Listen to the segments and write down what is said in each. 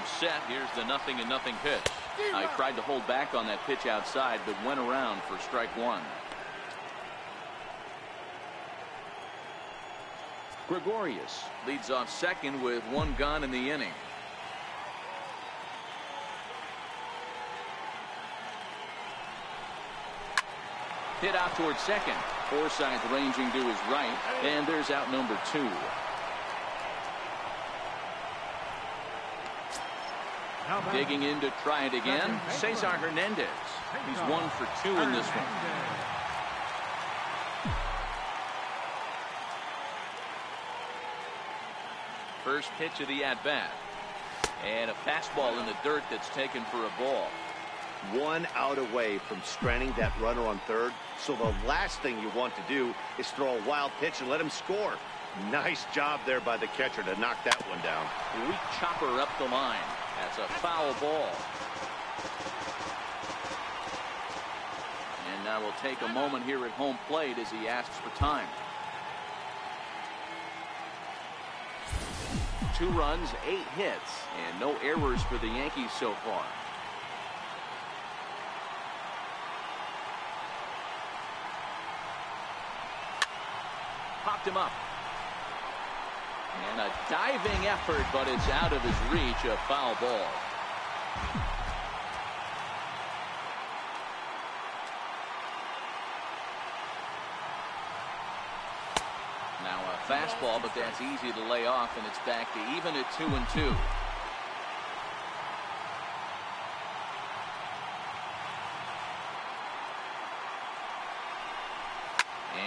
set. Here's the 0-0 pitch. He tried to hold back on that pitch outside, but went around for strike one. Gregorius leads off second with one gone in the inning. Hit out towards second. Forsythe ranging to his right, and there's out number 2. Digging in to try it again, Cesar Hernandez. He's 1 for 2 in this one. First pitch of the at-bat. And a fastball in the dirt that's taken for a ball. 1 out away from stranding that runner on third. So the last thing you want to do is throw a wild pitch and let him score. Nice job there by the catcher to knock that one down. Weak chopper up the line. That's a foul ball. And now we'll take a moment here at home plate as he asks for time. 2 runs, 8 hits, and no errors for the Yankees so far. Popped him up. And a diving effort, but it's out of his reach, a foul ball. Now a fastball, but that's easy to lay off, and it's back to even at 2-2.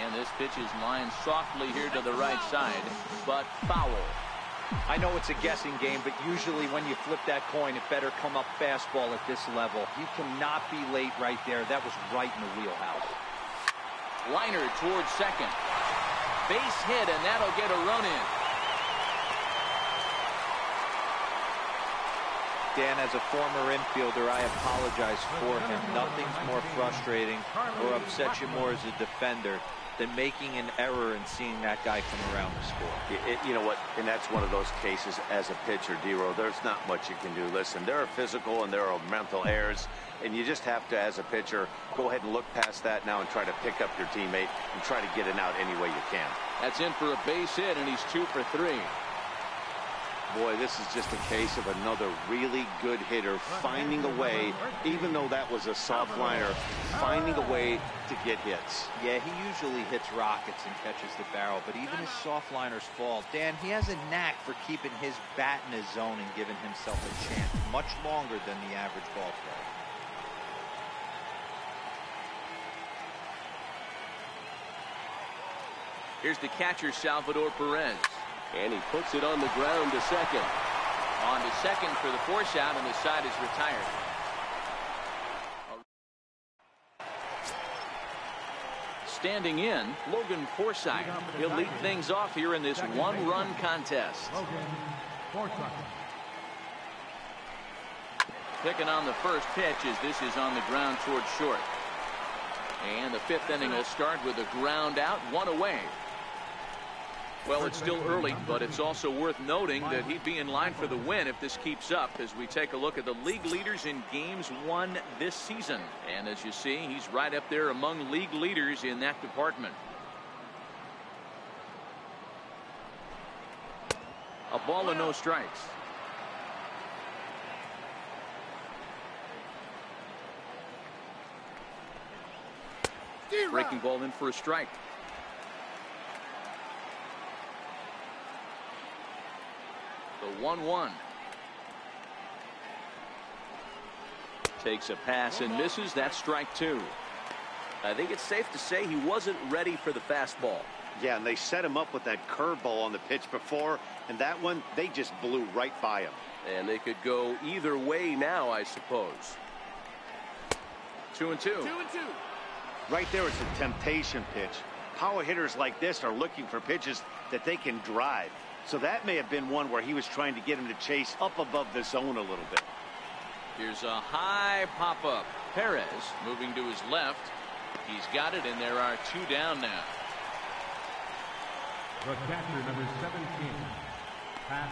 And this pitch is lined softly here to the right side, but foul. I know it's a guessing game, but usually when you flip that coin, it better come up fastball at this level. You cannot be late right there. That was right in the wheelhouse. Liner towards second. Base hit, and that'll get a run in. Dan, as a former infielder, I apologize for him. Nothing's more frustrating or upsets you more as a defender than making an error and seeing that guy come around to score. You know what? And that's one of those cases as a pitcher, D-Row. There's not much you can do. Listen, there are physical and there are mental errors, and you just have to, as a pitcher, go ahead and look past that now and try to pick up your teammate and try to get it out any way you can. That's in for a base hit, and he's 2 for 3. Boy, this is just a case of another really good hitter finding a way, even though that was a soft liner, finding a way to get hits. Yeah, he usually hits rockets and catches the barrel, but even his soft liners fall. Dan, he has a knack for keeping his bat in his zone and giving himself a chance much longer than the average ball player. Here's the catcher, Salvador Perez. And he puts it on the ground to second. On to second for the force out, and the side is retired. Standing in, Logan Forsythe. He'll lead things off here in this one-run contest. Picking on the first pitch as this is on the ground towards short. And the 5th inning will start with a ground out, 1 away. Well, it's still early, but it's also worth noting that he'd be in line for the win if this keeps up as we take a look at the league leaders in games won this season. And as you see, he's right up there among league leaders in that department. A ball and no strikes. Breaking ball in for a strike. The 1-1. Takes a pass and misses. That's strike 2. I think it's safe to say he wasn't ready for the fastball. Yeah, and they set him up with that curveball on the pitch before, and that one, they just blew right by him. And they could go either way now, I suppose. 2-2. Right there, it's a temptation pitch. Power hitters like this are looking for pitches that they can drive. So that may have been one where he was trying to get him to chase up above the zone a little bit. Here's a high pop-up. Perez moving to his left. He's got it, and there are 2 down now. The catcher, number 17, Pat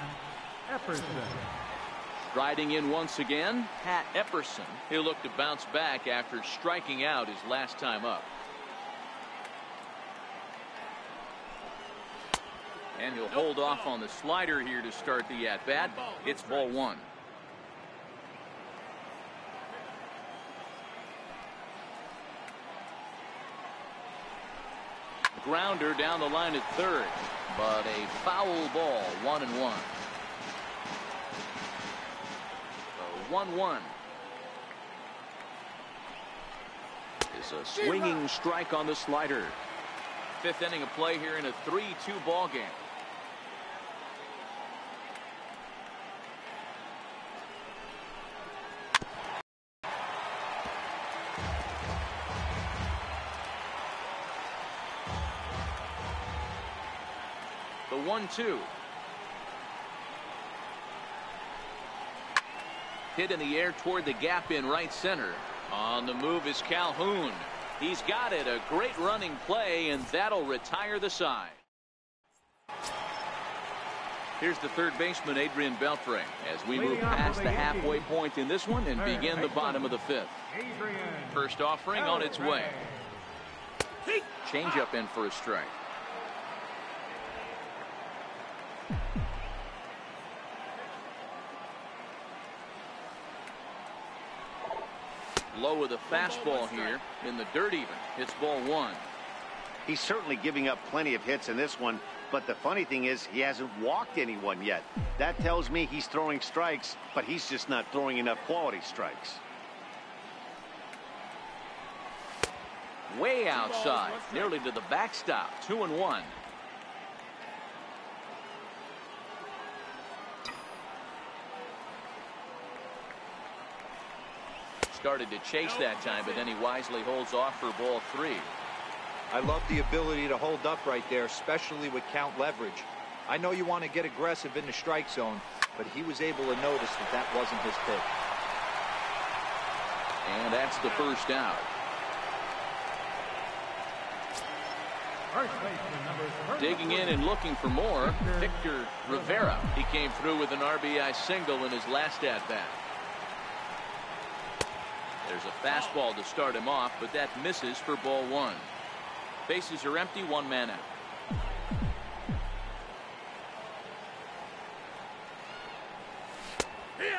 Epperson. Striding in once again, Pat Epperson. He'll look to bounce back after striking out his last time up. And he'll hold off on the slider here to start the at-bat. It's ball one. Grounder down the line at third, but a foul ball, 1-1. So 1-1. Is a swinging strike on the slider. Fifth inning of play here in a 3-2 ball game. The 1-2. Hit in the air toward the gap in right center. On the move is Calhoun. He's got it. A great running play, and that'll retire the side. Here's the third baseman, Adrian Beltre, as we move past the halfway point in this one and begin the bottom of the fifth. First offering on its way. Changeup in for a strike. Low with a fastball here in the dirt even. It's ball one. He's certainly giving up plenty of hits in this one, but the funny thing is he hasn't walked anyone yet. That tells me he's throwing strikes, but he's just not throwing enough quality strikes. Way outside, nearly to the backstop. 2-1. Started to chase that time, but then he wisely holds off for ball three. I love the ability to hold up right there, especially with count leverage. I know you want to get aggressive in the strike zone, but he was able to notice that that wasn't his pitch. And that's the first out. Digging in and looking for more, Victor Rivera. He came through with an RBI single in his last at-bat. There's a fastball to start him off, but that misses for ball one. Bases are empty, one man out.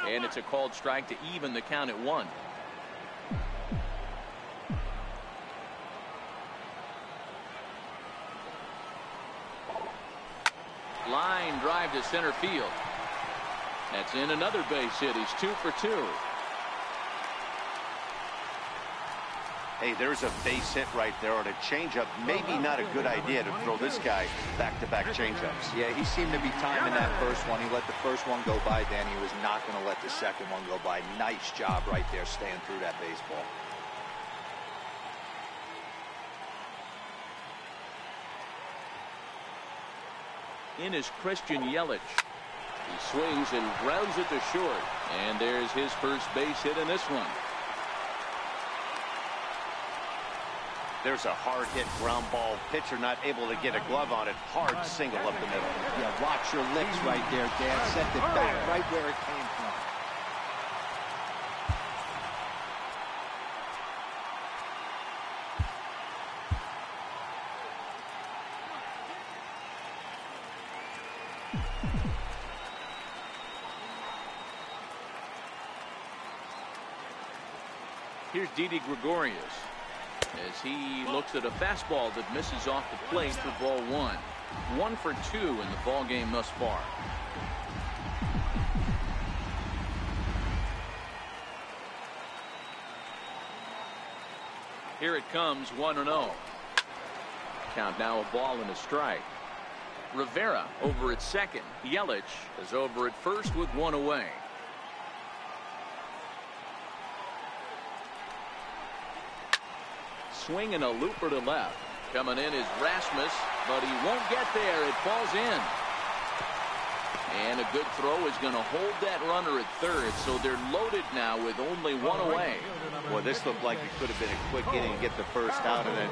And it's a called strike to even the count at one. Line drive to center field. That's in another base hit. He's 2 for 2. Hey, there's a base hit right there on a changeup. Maybe not a good idea to throw this guy back-to-back changeups. Yeah, he seemed to be timing that first one. He let the first one go by, then he was not going to let the second one go by. Nice job right there staying through that baseball. In is Christian Yelich. He swings and grounds it to short. And there's his first base hit in this one. There's a hard hit ground ball. Pitcher not able to get a glove on it. Hard single up the middle. Yeah, watch your licks right there, Dan. Sent it back right where it came from. Here's Didi Gregorius as he looks at a fastball that misses off the plate for ball one. 1 for 2 in the ball game thus far. Here it comes, 1-0. Count now a ball and a strike. Rivera over at second. Yelich is over at first with one away. Swing and a looper to left. Coming in is Rasmus, but he won't get there. It falls in. And a good throw is going to hold that runner at third, so they're loaded now with only one away. Well, this looked like it could have been a quick inning, get the first out, and then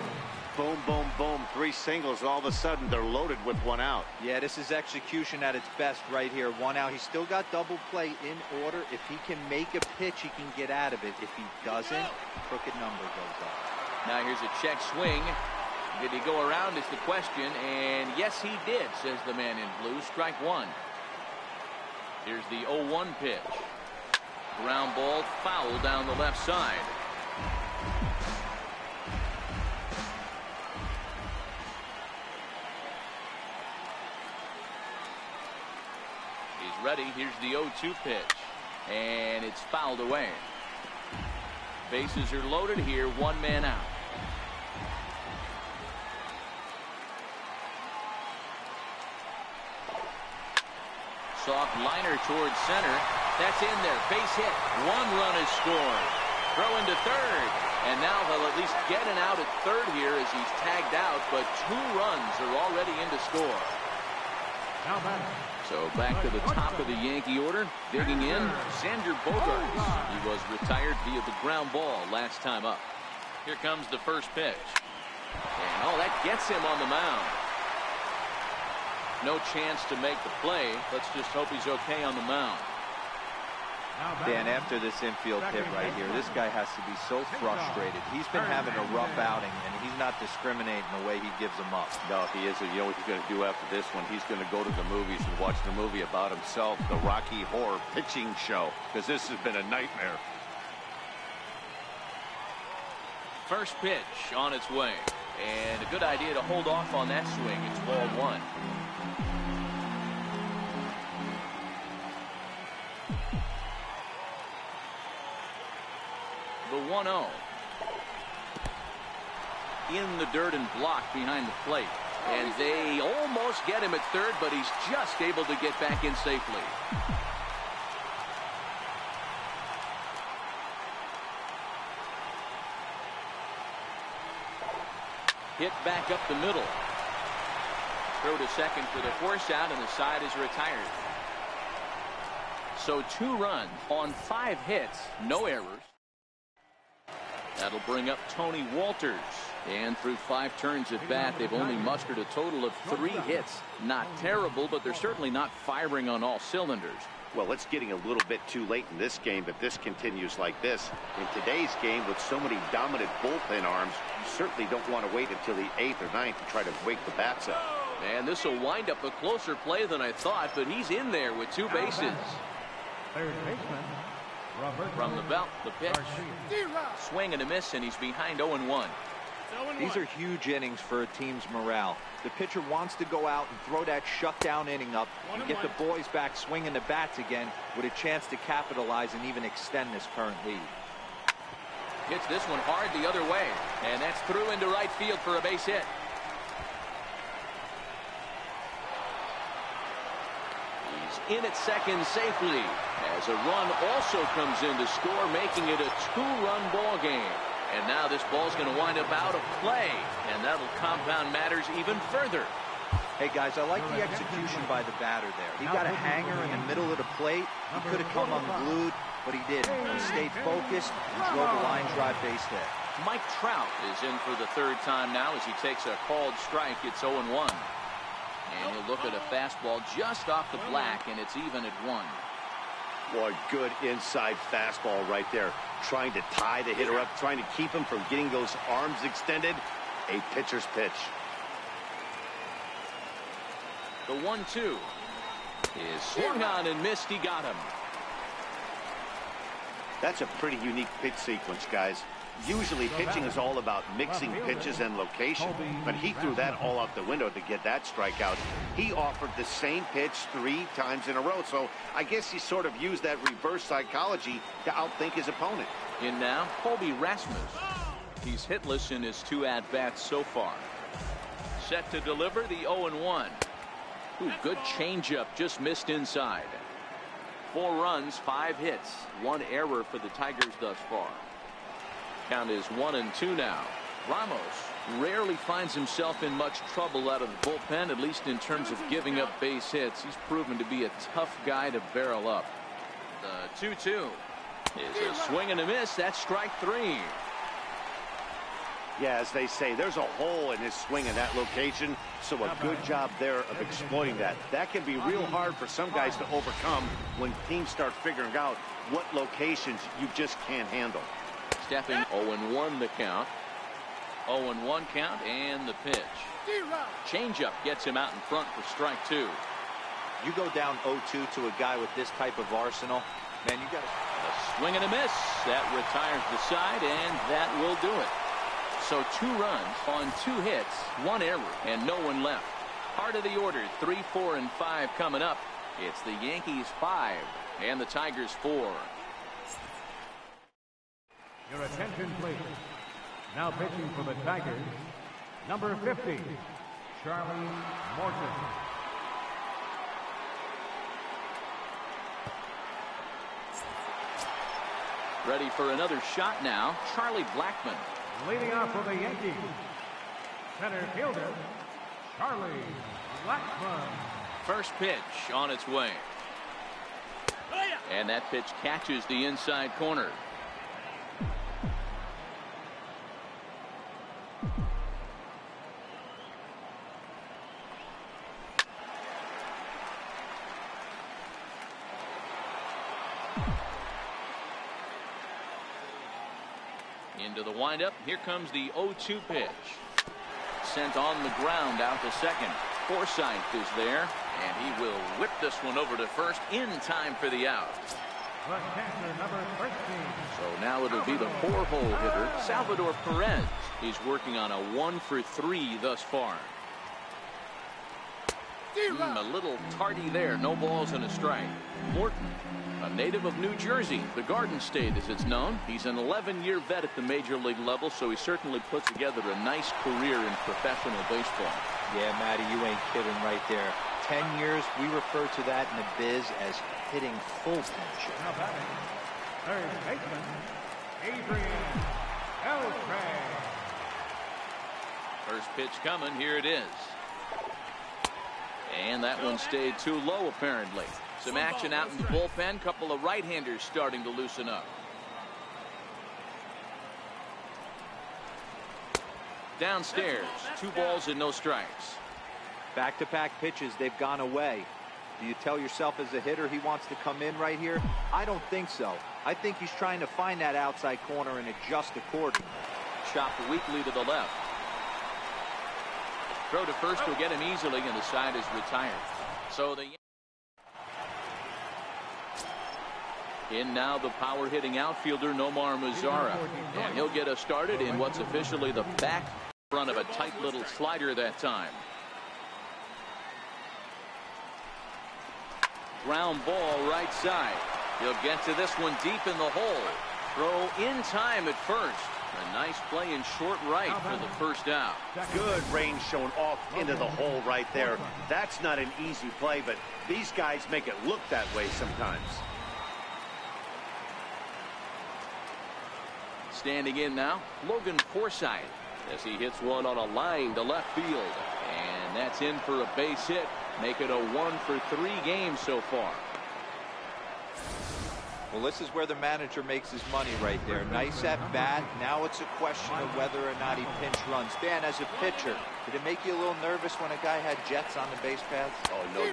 Boom, boom, boom. 3 singles. All of a sudden, they're loaded with 1 out. Yeah, this is execution at its best right here. 1 out. He's still got double play in order. If he can make a pitch, he can get out of it. If he doesn't, crooked number goes up. Now here's a check swing. Did he go around is the question, and yes he did, says the man in blue. Strike 1. Here's the 0-1 pitch. Ground ball, foul down the left side. He's ready. Here's the 0-2 pitch, and it's fouled away. Bases are loaded here. 1 man out. Soft liner towards center. That's in there. Base hit. 1 run is scored. Throw into third. And now they'll at least get an out at third here as he's tagged out, but 2 runs are already in to score. So back to the top of the Yankee order. Digging in, Xander Bogaerts. He was retired via the ground ball last time up. Here comes the first pitch. And oh, that gets him on the mound. No chance to make the play. Let's just hope he's okay on the mound. Dan, after this infield hit right here, this guy has to be so frustrated. He's been having a rough outing, and he's not discriminating the way he gives them up. No, he isn't. You know what he's going to do after this one? He's going to go to the movies and watch the movie about himself, the Rocky Horror Pitching Show, because this has been a nightmare. First pitch on its way, and a good idea to hold off on that swing. It's ball 1. The 1-0. In the dirt and blocked behind the plate. And they almost get him at third, but he's just able to get back in safely. Hit back up the middle. Throw to second for the force out, and the side is retired. So 2 runs on 5 hits, no errors. That'll bring up Tony Walters. And through 5 turns at bat, they've only mustered a total of 3 hits. Not terrible, but they're certainly not firing on all cylinders. Well, it's getting a little bit too late in this game if this continues like this. In today's game, with so many dominant bullpen arms, you certainly don't want to wait until the 8th or 9th to try to wake the bats up. And this will wind up a closer play than I thought, but he's in there with 2 bases. Third baseman, From the belt, the pitch. Swing and a miss, and he's behind 0-1. These are huge innings for a team's morale. The pitcher wants to go out and throw that shutdown inning up and get the boys back swinging the bats again with a chance to capitalize and even extend this current lead. Hits this one hard the other way, and that's through into right field for a base hit. He's in at second safely as a run also comes in to score, making it a 2-run ball game. And now this ball's going to wind up out of play, and that'll compound matters even further. Hey, guys, I like the execution by the batter there. He got a hanger in the middle of the plate. He could have come unglued, but he didn't. He stayed focused and drove a line drive base hit. Mike Trout is in for the 3rd time now as he takes a called strike. It's 0-1. And he'll look at a fastball just off the black, and it's even at 1. Boy, good inside fastball right there. Trying to tie the hitter up, trying to keep him from getting those arms extended. A pitcher's pitch. The 1-2 is swung on and missed. He got him. That's a pretty unique pitch sequence, guys. Usually pitching is all about mixing pitches and location, but he threw that all out the window to get that strikeout. He offered the same pitch 3 times in a row, so I guess he sort of used that reverse psychology to outthink his opponent. In now, Colby Rasmus. He's hitless in his 2 at-bats so far. Set to deliver the 0-1. Ooh, good changeup, just missed inside. 4 runs, 5 hits, 1 error for the Tigers thus far. Count is 1-2 now. Ramos rarely finds himself in much trouble out of the bullpen, at least in terms of giving up base hits. He's proven to be a tough guy to barrel up. The 2-2 is a swing and a miss. That's strike 3. Yeah, as they say, there's a hole in his swing in that location, so a good job there of exploiting that. That can be real hard for some guys to overcome when teams start figuring out what locations you just can't handle. Stepping 0-1 the count. 0-1 count and the pitch. Changeup gets him out in front for strike 2. You go down 0-2 to a guy with this type of arsenal, man, you got a swing and a miss. That retires the side, and that will do it. So 2 runs on 2 hits, 1 error, and no one left. Part of the order, 3, 4, and 5 coming up. It's the Yankees 5 and the Tigers 4. Your attention, please. Now pitching for the Tigers, number 50, Charlie Morton. Ready for another shot now, Charlie Blackmon. Leading off for the Yankees, center fielder, Charlie Blackmon. First pitch on its way. And that pitch catches the inside corner. Into the windup. Here comes the 0-2 pitch. Sent on the ground out to second. Forsythe is there, and he will whip this one over to first in time for the out. The catcher, number 13. So now it'll be the 4-hole hitter, Salvador Perez. He's working on a 1-for-3 thus far. A little tardy there. No balls and a strike. Morton, a native of New Jersey, the Garden State as it's known. He's an 11-year vet at the major league level, so he certainly put together a nice career in professional baseball. Yeah, Matty, you ain't kidding right there. 10 years, we refer to that in the biz as hitting full tension. Now batting, third baseman, Adrian Beltre. First pitch coming. Here it is. And that one stayed too low, apparently. Some action out in the bullpen. Couple of right-handers starting to loosen up. Downstairs, 2 balls and no strikes. Back-to-back pitches, they've gone away. Do you tell yourself as a hitter he wants to come in right here? I don't think so. I think he's trying to find that outside corner and adjust accordingly. Chopped weakly to the left. Throw to first will get him easily, and the side is retired. So the in now the power-hitting outfielder Nomar Mazara, and he'll get us started in what's officially the back front of a tight little slider that time. Ground ball right side. He'll get to this one deep in the hole. Throw in time at first. A nice play in short right for the first out. Good range shown off into the hole right there. That's not an easy play, but these guys make it look that way sometimes. Standing in now, Logan Forsythe, as he hits one on a line to left field. And that's in for a base hit. Make it a 1-for-3 game so far. Well, this is where the manager makes his money right there. Nice at bat. Now it's a question of whether or not he pinch runs. Dan, as a pitcher, did it make you a little nervous when a guy had jets on the base paths? Oh, no.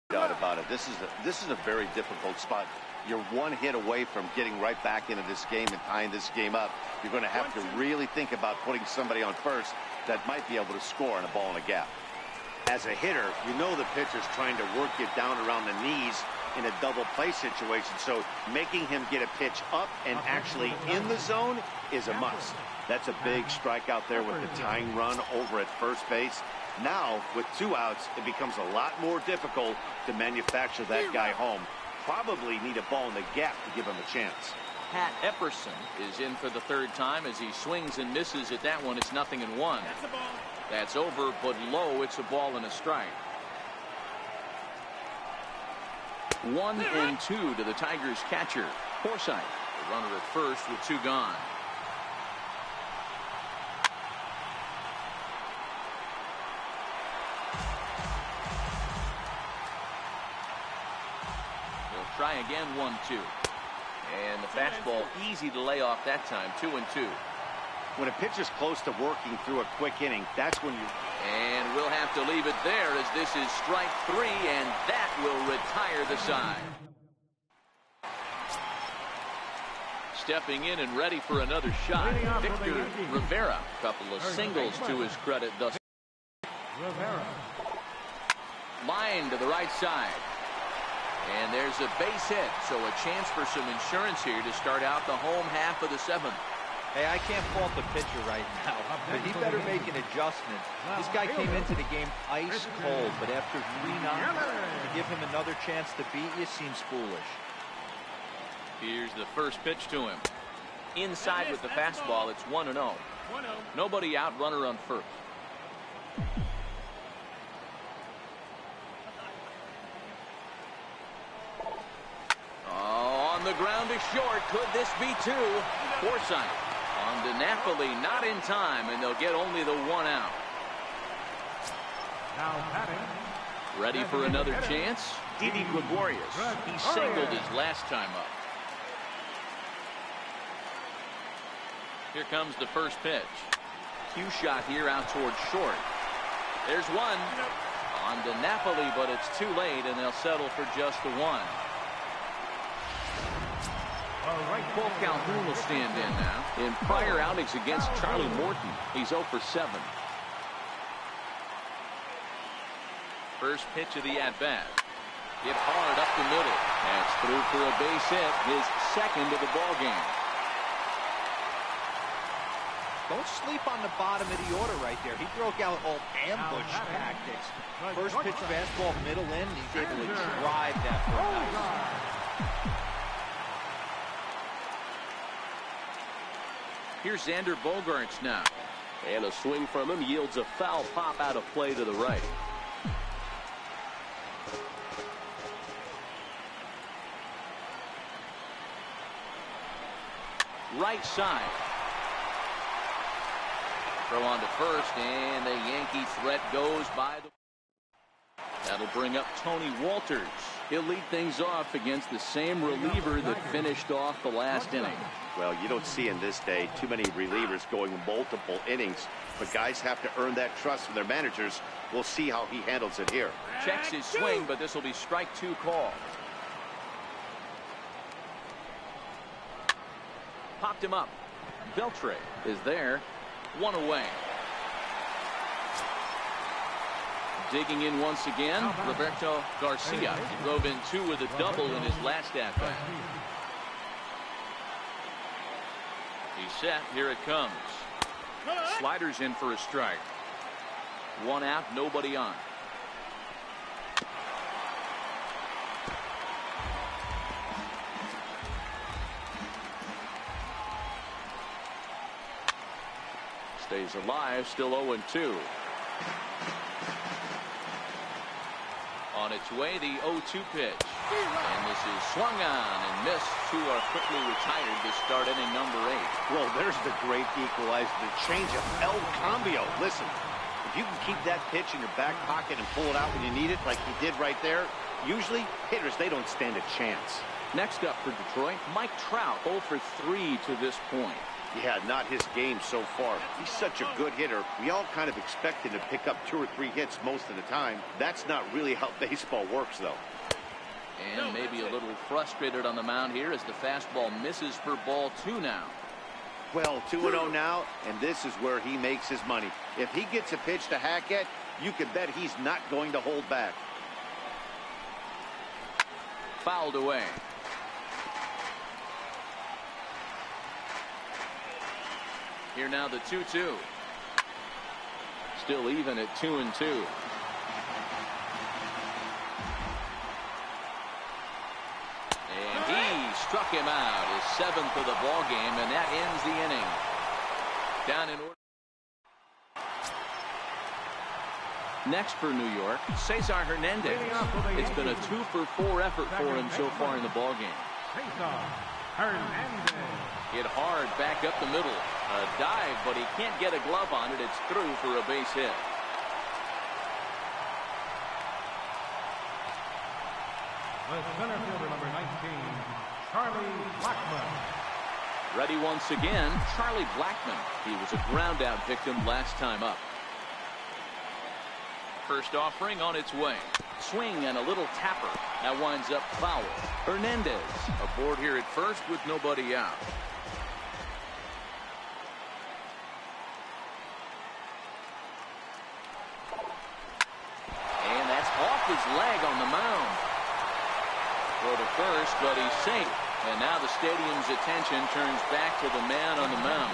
Doubt about it. This is a very difficult spot. You're 1 hit away from getting right back into this game and tying this game up. You're going to have to really think about putting somebody on first that might be able to score on a ball in a gap. As a hitter, you know the pitcher's trying to work you down around the knees in a double play situation, so making him get a pitch up and actually in the zone is a must. That's a big strike out there with the tying run over at first base. Now, with 2 outs, it becomes a lot more difficult to manufacture that guy home. probably need a ball in the gap to give him a chance. Pat Epperson is in for the third time as he swings and misses at that one. It's 0-1. That's a ball. That's over, but low. It's a ball and a strike. 1-2 to the Tigers catcher, Forsythe. The runner at first with 2 gone. He'll try again, 1-2. And the fastball easy to lay off that time, 2-2. When a pitcher's close to working through a quick inning, that's when you... And we'll have to leave it there as this is strike 3, and that will retire the side. Stepping in and ready for another shot, Victor Rivera. Couple of singles to his credit thus Rivera. Line to the right side. And there's a base hit, so a chance for some insurance here to start out the home half of the 7th. Hey, I can't fault the pitcher right now, but he better make an adjustment. This guy came into the game ice cold, but after 3 knocks, to give him another chance to beat you seems foolish. Here's the first pitch to him. Inside with the fastball, it's 1-0. Nobody out, runner on first. Oh, on the ground to short. Could this be 2? Forsythe on to Napoli, not in time, and they'll get only the 1 out. Now batting. Ready for another chance? Didi Gregorius. He singled his last time up. Here comes the first pitch. Cue shot here out towards short. There's 1. On to Napoli, but it's too late, and they'll settle for just the 1. Paul Calhoun will stand in now. In prior outings against Charlie Morton, he's 0 for 7. First pitch of the at-bat. Hit hard up the middle. That's through for a base hit, his 2nd of the ball game. Don't sleep on the bottom of the order right there. He broke out all ambush tactics. First pitch fastball middle in, he's able to drive that for a nice. Here's Xander Bogaerts now. And a swing from him yields a foul pop out of play to the right. Right side. Throw on to first, and the Yankee threat goes by the... That'll bring up Tony Walters. He'll lead things off against the same reliever that finished off the last inning. Well, you don't see in this day too many relievers going multiple innings, but guys have to earn that trust from their managers. We'll see how he handles it here. Checks his swing, but this will be strike 2 call. Popped him up. Beltre is there. 1 away. Digging in once again, Roberto Garcia. He drove in 2 with a double in his last at-bat. He's set. Here it comes. Sliders in for a strike. 1 out, nobody on. Stays alive, still 0-2. On its way, the 0-2 pitch. And this is swung on and missed. 2 are quickly retired to start inning number 8. Well, there's the great equalizer, the changeup, El Cambio. Listen, if you can keep that pitch in your back pocket and pull it out when you need it, like he did right there, usually hitters, they don't stand a chance. Next up for Detroit, Mike Trout, 0 for 3 to this point. Yeah, not his game so far. He's such a good hitter. We all kind of expect him to pick up 2 or 3 hits most of the time. That's not really how baseball works, though. And maybe a little frustrated on the mound here as the fastball misses for ball 2 now. Well, 2-0 now, and this is where he makes his money. If he gets a pitch to hack at, you can bet he's not going to hold back. Fouled away. Here now the 2-2. Still even at 2-2. struck him out, his 7th of the ball game, and that ends the inning. Down in order. Next for New York, Cesar Hernandez. It's been a 2-for-4 effort for him so far in the ball game. Hit hard back up the middle. A dive, but he can't get a glove on it. It's through for a base hit. The center fielder, number 19, Charlie Blackmon. Ready once again, Charlie Blackmon. He was a ground-out victim last time up. First offering on its way. Swing and a little tapper. That winds up foul. Hernandez aboard here at first with nobody out. And that's off his leg on the mound. Throw to first, but he's safe. And now the stadium's attention turns back to the man on the mound.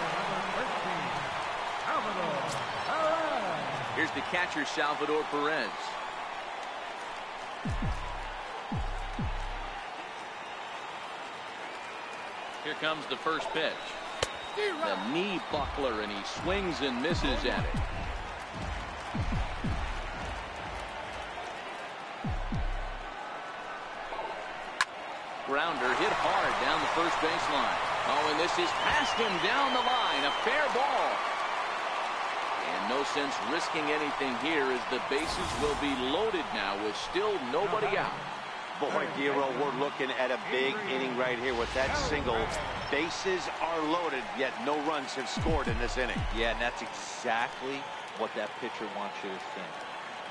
Here's the catcher, Salvador Perez. Here comes the first pitch. The knee buckler, and he swings and misses at it. Grounder hit hard down the first baseline. Oh, and this is past him down the line. A fair ball. And no sense risking anything here as the bases will be loaded now with still nobody out. Boy, Dero, we're looking at a big inning right here with that single. Bases are loaded, yet no runs have scored in this inning. Yeah, and that's exactly what that pitcher wants you to think.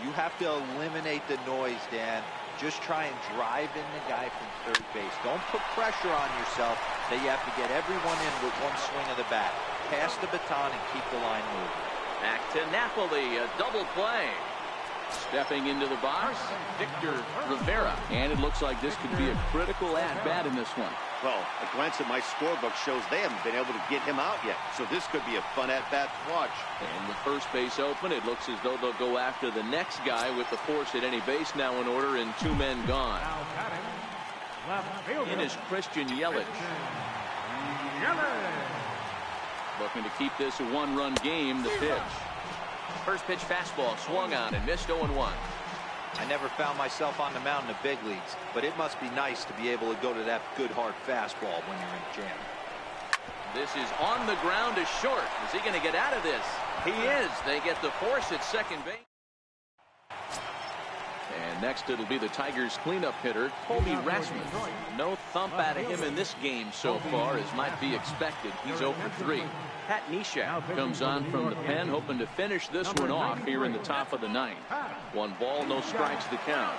You have to eliminate the noise, Dan. Just try and drive in the guy from third base. Don't put pressure on yourself that you have to get everyone in with one swing of the bat. Pass the baton and keep the line moving. Back to Napoli, a double play. Stepping into the box, Victor Rivera. And it looks like this could be a critical at-bat in this one. Well, a glance at my scorebook shows they haven't been able to get him out yet. So this could be a fun at-bat to watch. And with first base open, it looks as though they'll go after the next guy with the force at any base now in order and 2 men gone. In is Christian Yelich. Looking to keep this a 1-run game. The pitch. First pitch fastball swung on and missed 0-1. I never found myself on the mound in the big leagues, but it must be nice to be able to go to that good hard fastball when you're in a jam. This is on the ground to short. Is he going to get out of this? He is. They get the force at second base. And next it'll be the Tigers cleanup hitter, Colby Rasmus. No thump out of him in this game so far as might be expected. He's 0 for 3. Pat Neshek comes on from the pen, hoping to finish this one off here in the top of the 9th. 1 ball, no strikes to count.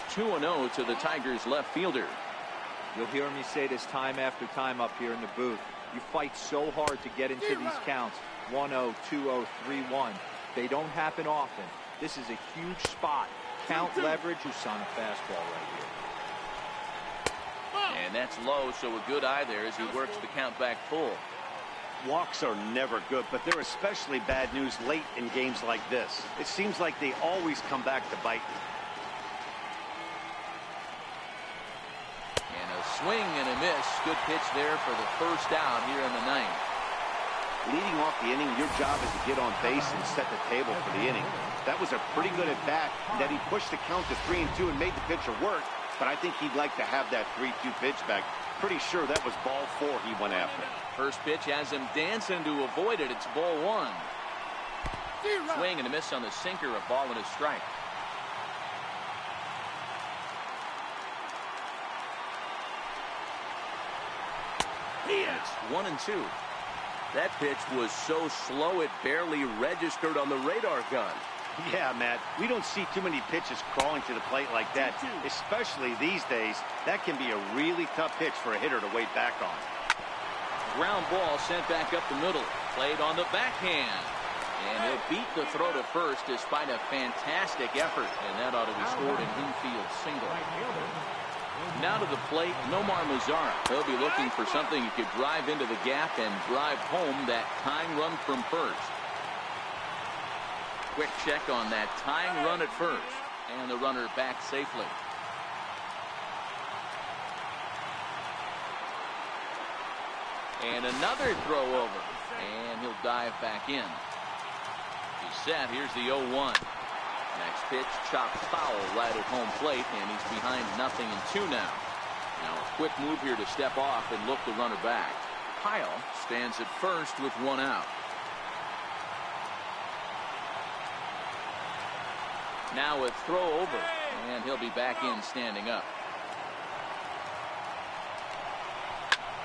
2-0 to the Tigers left fielder. You'll hear me say this time after time up here in the booth. You fight so hard to get into these counts. 1-0, 2-0, 3-1. They don't happen often. This is a huge spot. Count leverage. Who's on a fastball right here. And that's low, so a good eye there as he works the count back full. Walks are never good, but they're especially bad news late in games like this. It seems like they always come back to bite you. And a swing and a miss. Good pitch there for the first out here in the 9th. Leading off the inning, your job is to get on base and set the table for the inning. That was a pretty good at bat, that he pushed the count to 3-2 and made the pitcher work. But I think he'd like to have that 3-2 pitch back. Pretty sure that was ball 4 he went after. First pitch has him dancing to avoid it. It's ball 1. Swing and a miss on the sinker. A ball and a strike. It's 1-2. That pitch was so slow it barely registered on the radar gun. Yeah, Matt, we don't see too many pitches crawling to the plate like that, especially these days. That can be a really tough pitch for a hitter to wait back on. Ground ball sent back up the middle, played on the backhand, and he'll beat the throw to first despite a fantastic effort, and that ought to be scored an infield single. Now to the plate, Nomar Mazara. He'll be looking for something he could drive into the gap and drive home that tying run from first. Quick check on that tying run at first, and the runner back safely. And another throw over. And he'll dive back in. He's set. Here's the 0-1. Next pitch, chopped foul right at home plate, and he's behind 0-2 now. Now a quick move here to step off and look the runner back. Pyle stands at first with 1 out. Now a throw over, and he'll be back in standing up.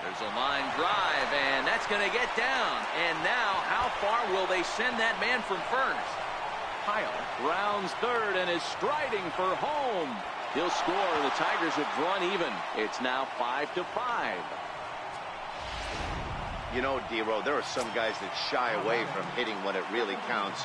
There's a line drive, and that's going to get down. And now, how far will they send that man from first? Pyle rounds third and is striding for home. He'll score. The Tigers have drawn even. It's now 5-5. You know, D-Row, there are some guys that shy away from hitting when it really counts.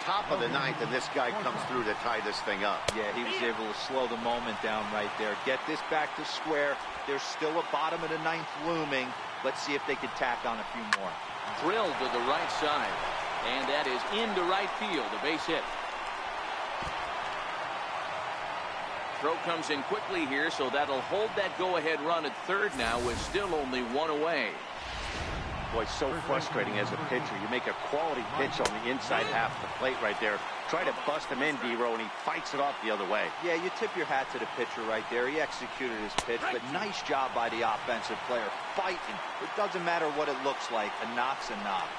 Top of the 9th, and this guy comes through to tie this thing up. Yeah, he was able to slow the moment down right there. Get this back to square. There's still a bottom of the 9th looming. Let's see if they can tack on a few more. Drilled to the right side. And that is into right field. A base hit. Throw comes in quickly here, so that'll hold that go-ahead run at third now with still only 1 away. Boy, so frustrating as a pitcher. You make a quality pitch on the inside half of the plate right there. Try to bust him in, D-Row, and he fights it off the other way. Yeah, you tip your hat to the pitcher right there. He executed his pitch, but nice job by the offensive player. Fighting. It doesn't matter what it looks like. A knock's a knock.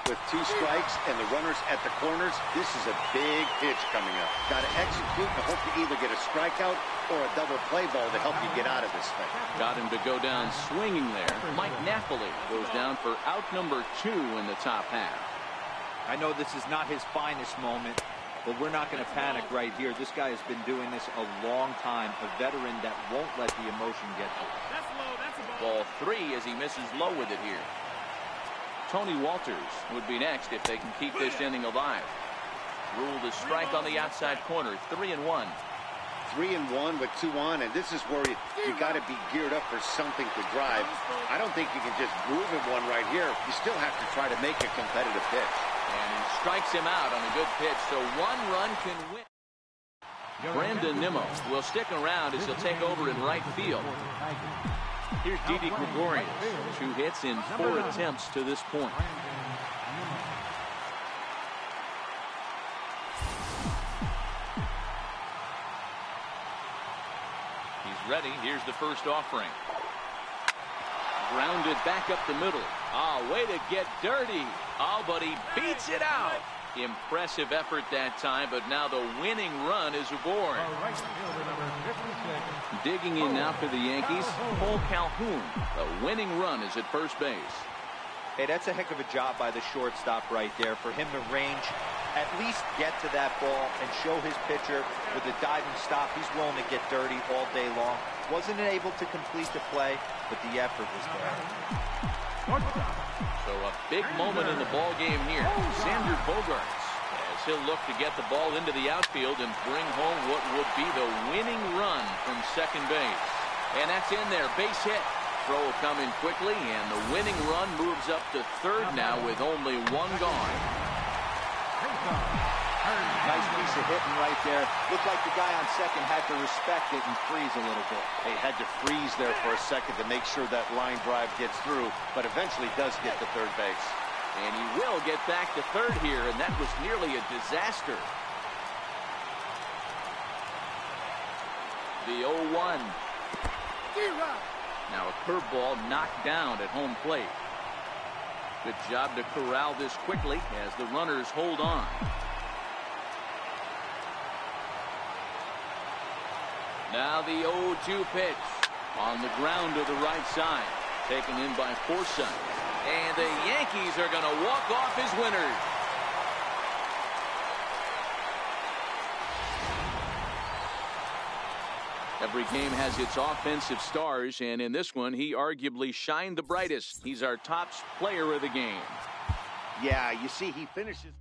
With 2 strikes and the runners at the corners, this is a big pitch coming up. Got to execute and hope to either get a strikeout or a double play ball to help you get out of this thing. Got him to go down swinging there. Mike Napoli goes down for out number 2 in the top half. I know this is not his finest moment, but we're not going to panic right here. This guy has been doing this a long time, a veteran that won't let the emotion get to him. Ball 3 as he misses low with it here. Tony Walters would be next if they can keep this inning alive. Ruled a strike on the outside corner. 3-1. 3-1 with 2 on, and this is where you got to be geared up for something to drive. I don't think you can just groove him one right here. You still have to try to make a competitive pitch. And he strikes him out on a good pitch, so 1 run can win. Brandon Nimmo will stick around as he'll take over in right field. Here's Didi Gregorius. 2 hits in 4 attempts to this point. He's ready. Here's the first offering. Grounded back up the middle. Way to get dirty. But he beats it out. Impressive effort that time, but now the winning run is aboard. Digging in now for the Yankees, Cole Calhoun. The winning run is at first base. Hey, that's a heck of a job by the shortstop right there. For him to range, at least get to that ball and show his pitcher with a diving stop. He's willing to get dirty all day long. Wasn't able to complete the play, but the effort was there. So a big moment in the ball game here. Xander Bogaerts, as he'll look to get the ball into the outfield and bring home what would be the winning run from second base. And that's in there. Base hit. Throw will come in quickly, and the winning run moves up to third now with only 1 gone. Nice piece of hitting right there. Looked like the guy on second had to respect it and freeze a little bit. He had to freeze there for a second to make sure that line drive gets through, but eventually does get to third base. And he will get back to third here, and that was nearly a disaster. The 0-1. Now a curveball knocked down at home plate. Good job to corral this quickly as the runners hold on. Now the 0-2 pitch on the ground to the right side. Taken in by Forsythe. And the Yankees are going to walk off as winners. Every game has its offensive stars, and in this one, he arguably shined the brightest. He's our top player of the game. Yeah, you see, he finishes.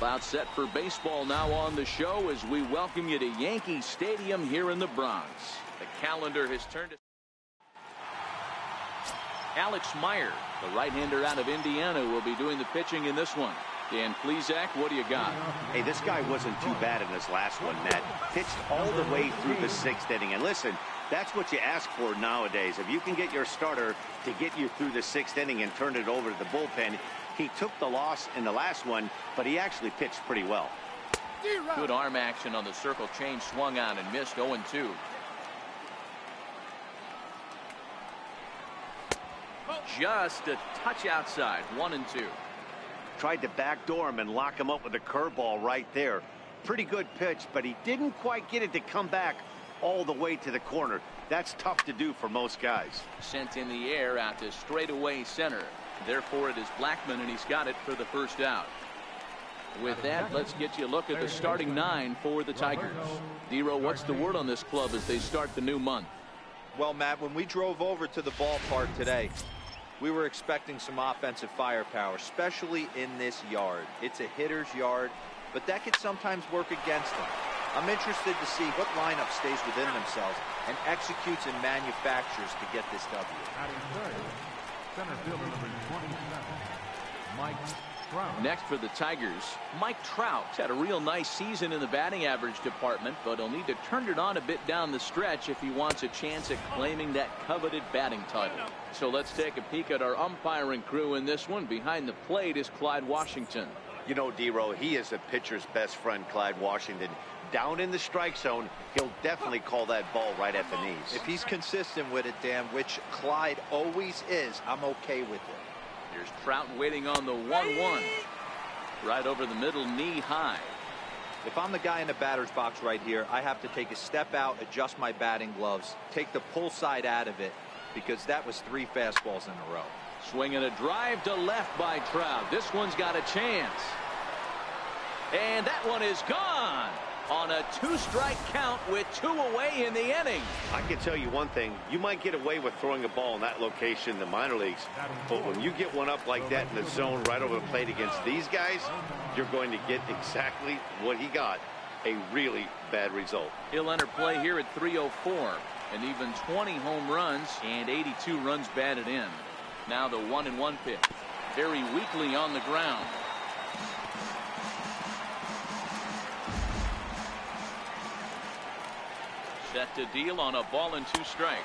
About set for baseball now on the show as we welcome you to Yankee Stadium here in the Bronx. The calendar has turned to Alex Meyer, the right-hander out of Indiana, will be doing the pitching in this one. Dan Plesac, what do you got? Hey, this guy wasn't too bad in this last one, Matt. Pitched all the way through the 6th inning. And listen, that's what you ask for nowadays. If you can get your starter to get you through the 6th inning and turn it over to the bullpen. He took the loss in the last one, but he actually pitched pretty well. Good arm action on the circle change, swung on and missed. 0-2. Just a touch outside. 1-2. Tried to backdoor him and lock him up with a curveball right there. Pretty good pitch, but he didn't quite get it to come back all the way to the corner. That's tough to do for most guys. Sent in the air out to straightaway center. Therefore, it is Blackman, and he's got it for the first out. With that, let's get you a look at the starting 9 for the Tigers. Dero, what's the word on this club as they start the new month? Well, Matt, when we drove over to the ballpark today, we were expecting some offensive firepower, especially in this yard. It's a hitter's yard, but that could sometimes work against them. I'm interested to see what lineup stays within themselves and executes and manufactures to get this W. Center fielder number 27, Mike Trout. Next for the Tigers, Mike Trout had a real nice season in the batting average department, but he'll need to turn it on a bit down the stretch if he wants a chance at claiming that coveted batting title. So let's take a peek at our umpiring crew in this one. Behind the plate is Clyde Washington. You know, Dero, he is a pitcher's best friend, Clyde Washington. Down in the strike zone, he'll definitely call that ball right at the knees. If he's consistent with it, Dan, which Clyde always is, I'm okay with it. Here's Trout waiting on the 1-1. Right over the middle, knee high. If I'm the guy in the batter's box right here, I have to take a step out, adjust my batting gloves, take the pull side out of it, because that was 3 fastballs in a row. Swinging a drive to left by Trout. This one's got a chance. And that one is gone on a 2-strike count with 2 away in the inning. I can tell you one thing. You might get away with throwing a ball in that location in the minor leagues, but when you get one up like that in the zone right over the plate against these guys, you're going to get exactly what he got, a really bad result. He'll enter play here at 304, and even 20 home runs and 82 runs batted in. Now the 1-1 pitch, very weakly on the ground. Set to deal on a ball and 2 strikes.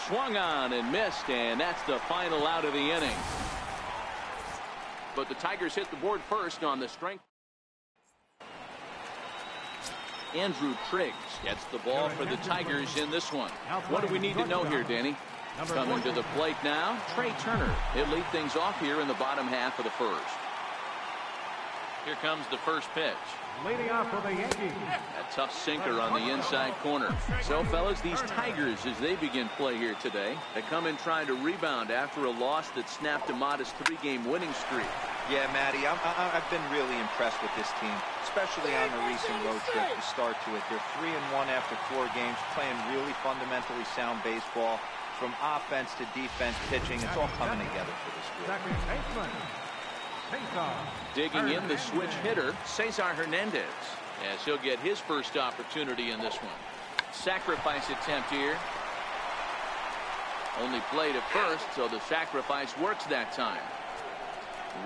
Swung on and missed, and that's the final out of the inning. But the Tigers hit the board first on the strength. Andrew Triggs gets the ball for the Tigers in this one. What do we need to know here, Danny? Coming to the plate now, Trey Turner. He'll lead things off here in the bottom half of the first. Here comes the first pitch. Leading off for the Yankees. A tough sinker on the inside corner. So, fellas, these Tigers, as they begin play here today, they come in trying to rebound after a loss that snapped a modest 3-game winning streak. Yeah, Matty, I've been really impressed with this team, especially on the recent road trip to start to it. They're 3-1 after 4 games, playing really fundamentally sound baseball. From offense to defense, pitching, it's all coming together for this group. Second baseman. Digging in the switch hitter, Cesar Hernandez, as he'll get his first opportunity in this one. Sacrifice attempt here. Only played at first, so the sacrifice works that time.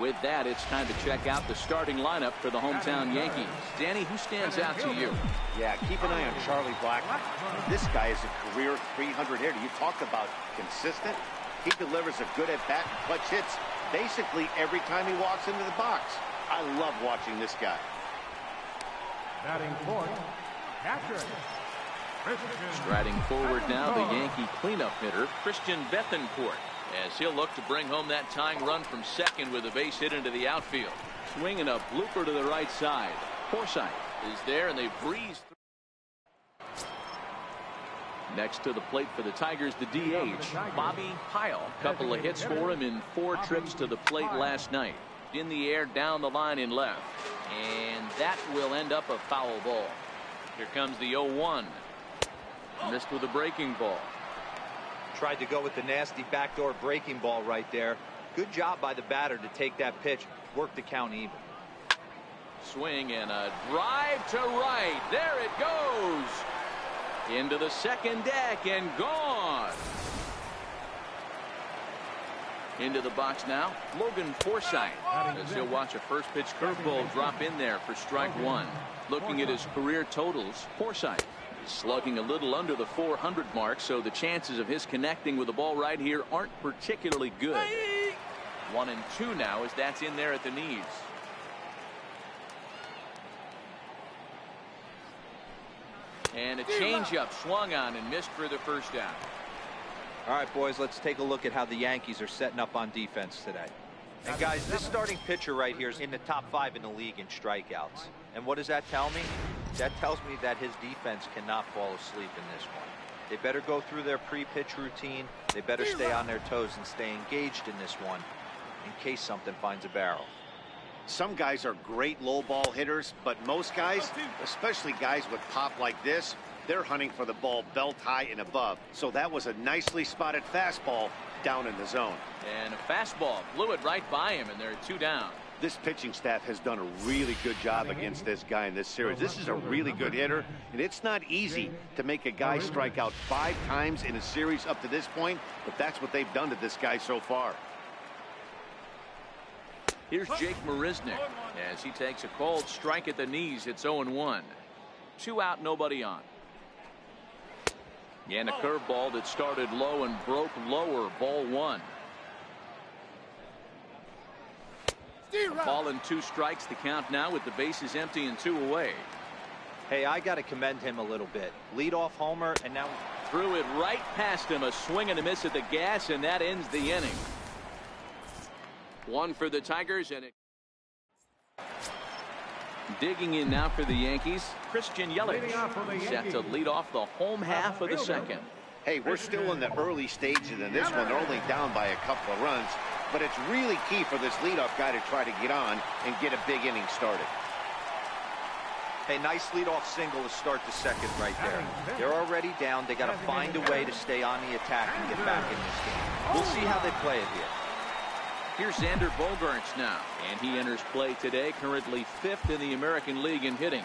With that, it's time to check out the starting lineup for the hometown Yankees. Danny, who stands out to you? Yeah, keep an eye on Charlie Blackman. This guy is a career 300 hitter. You talk about consistent. He delivers a good at-bat and clutch hits basically every time he walks into the box. I love watching this guy. Batting fourth, catcher. Striding forward now, the Yankee cleanup hitter, Christian Bethancourt, as he'll look to bring home that tying run from second with a base hit into the outfield. Swinging a blooper to the right side. Forsythe is there, and they breeze through. Next to the plate for the Tigers, the DH, Bobby Pyle. Couple of hits for him in 4 trips to the plate last night. In the air, down the line in left. And that will end up a foul ball. Here comes the 0-1. Missed with a breaking ball. Tried to go with the nasty backdoor breaking ball right there. Good job by the batter to take that pitch, work the count even. Swing and a drive to right. There it goes. Into the second deck and gone. Into the box now, Logan Forsythe, as he'll watch a first pitch curveball drop in there for strike one. Looking at his career totals, Forsythe is slugging a little under the 400 mark, so the chances of his connecting with the ball right here aren't particularly good. 1-2 now as that's in there at the knees. And a changeup swung on and missed for the first down. All right, boys, let's take a look at how the Yankees are setting up on defense today. And guys, this starting pitcher right here is in the top 5 in the league in strikeouts. And what does that tell me? That tells me that his defense cannot fall asleep in this one. They better go through their pre-pitch routine. They better stay on their toes and stay engaged in this one in case something finds a barrel. Some guys are great low ball hitters, but most guys, especially guys with pop like this, they're hunting for the ball belt high and above. So that was a nicely spotted fastball down in the zone. And a fastball blew it right by him, and there are 2 down. This pitching staff has done a really good job against this guy in this series. This is a really good hitter, and it's not easy to make a guy strike out 5 times in a series up to this point, but that's what they've done to this guy so far. Here's Jake Marisnick as he takes a cold strike at the knees. It's 0-1. 2 out, nobody on. And a curveball that started low and broke lower. Ball 1. A ball and 2 strikes. The count now with the bases empty and 2 away. Hey, I got to commend him a little bit. Leadoff homer, and now threw it right past him. A swing and a miss at the gas, and that ends the inning. 1 for the Tigers, and it digging in now for the Yankees, Christian Yelich set to lead off the home half of the second. Hey, we're still in the early stages in this one. They're only down by a couple of runs, but it's really key for this leadoff guy to try to get on and get a big inning started. Hey, nice leadoff single to start the second right there. They're already down. They got to find a way to stay on the attack and get back in this game. We'll see how they play it here. Here's Xander Bogaerts now, and he enters play today, currently 5th in the American League in hitting.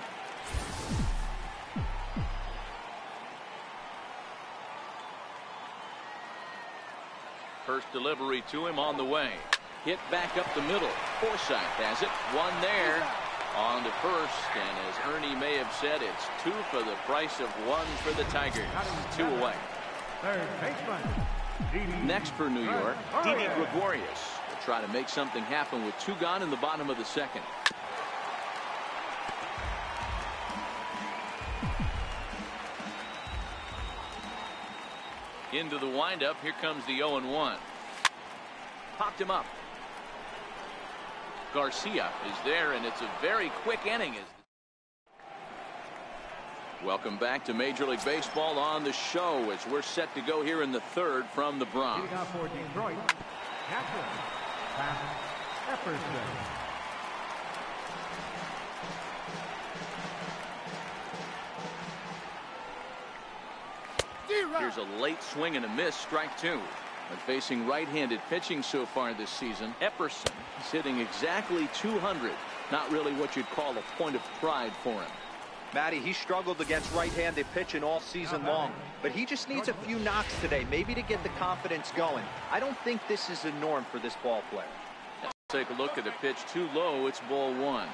First delivery to him on the way. Hit back up the middle. Forsythe has it. 1 there. On to first, and as Ernie may have said, it's 2 for the price of 1 for the Tigers. 2 away. Next for New York, Didi Gregorius. Try to make something happen with 2 gone in the bottom of the second. Into the windup. Here comes the 0-1. Popped him up. Garcia is there, and it's a very quick inning. Welcome back to Major League Baseball on the show as we're set to go here in the 3rd from the Bronx. Here's a late swing and a miss, strike 2. But facing right-handed pitching so far this season, Epperson is hitting exactly 200. Not really what you'd call a point of pride for him. Matty, he struggled against right-handed pitching all season long, but he just needs a few knocks today, maybe to get the confidence going. I don't think this is the norm for this ball player. Take a look at the pitch too low. It's ball 1.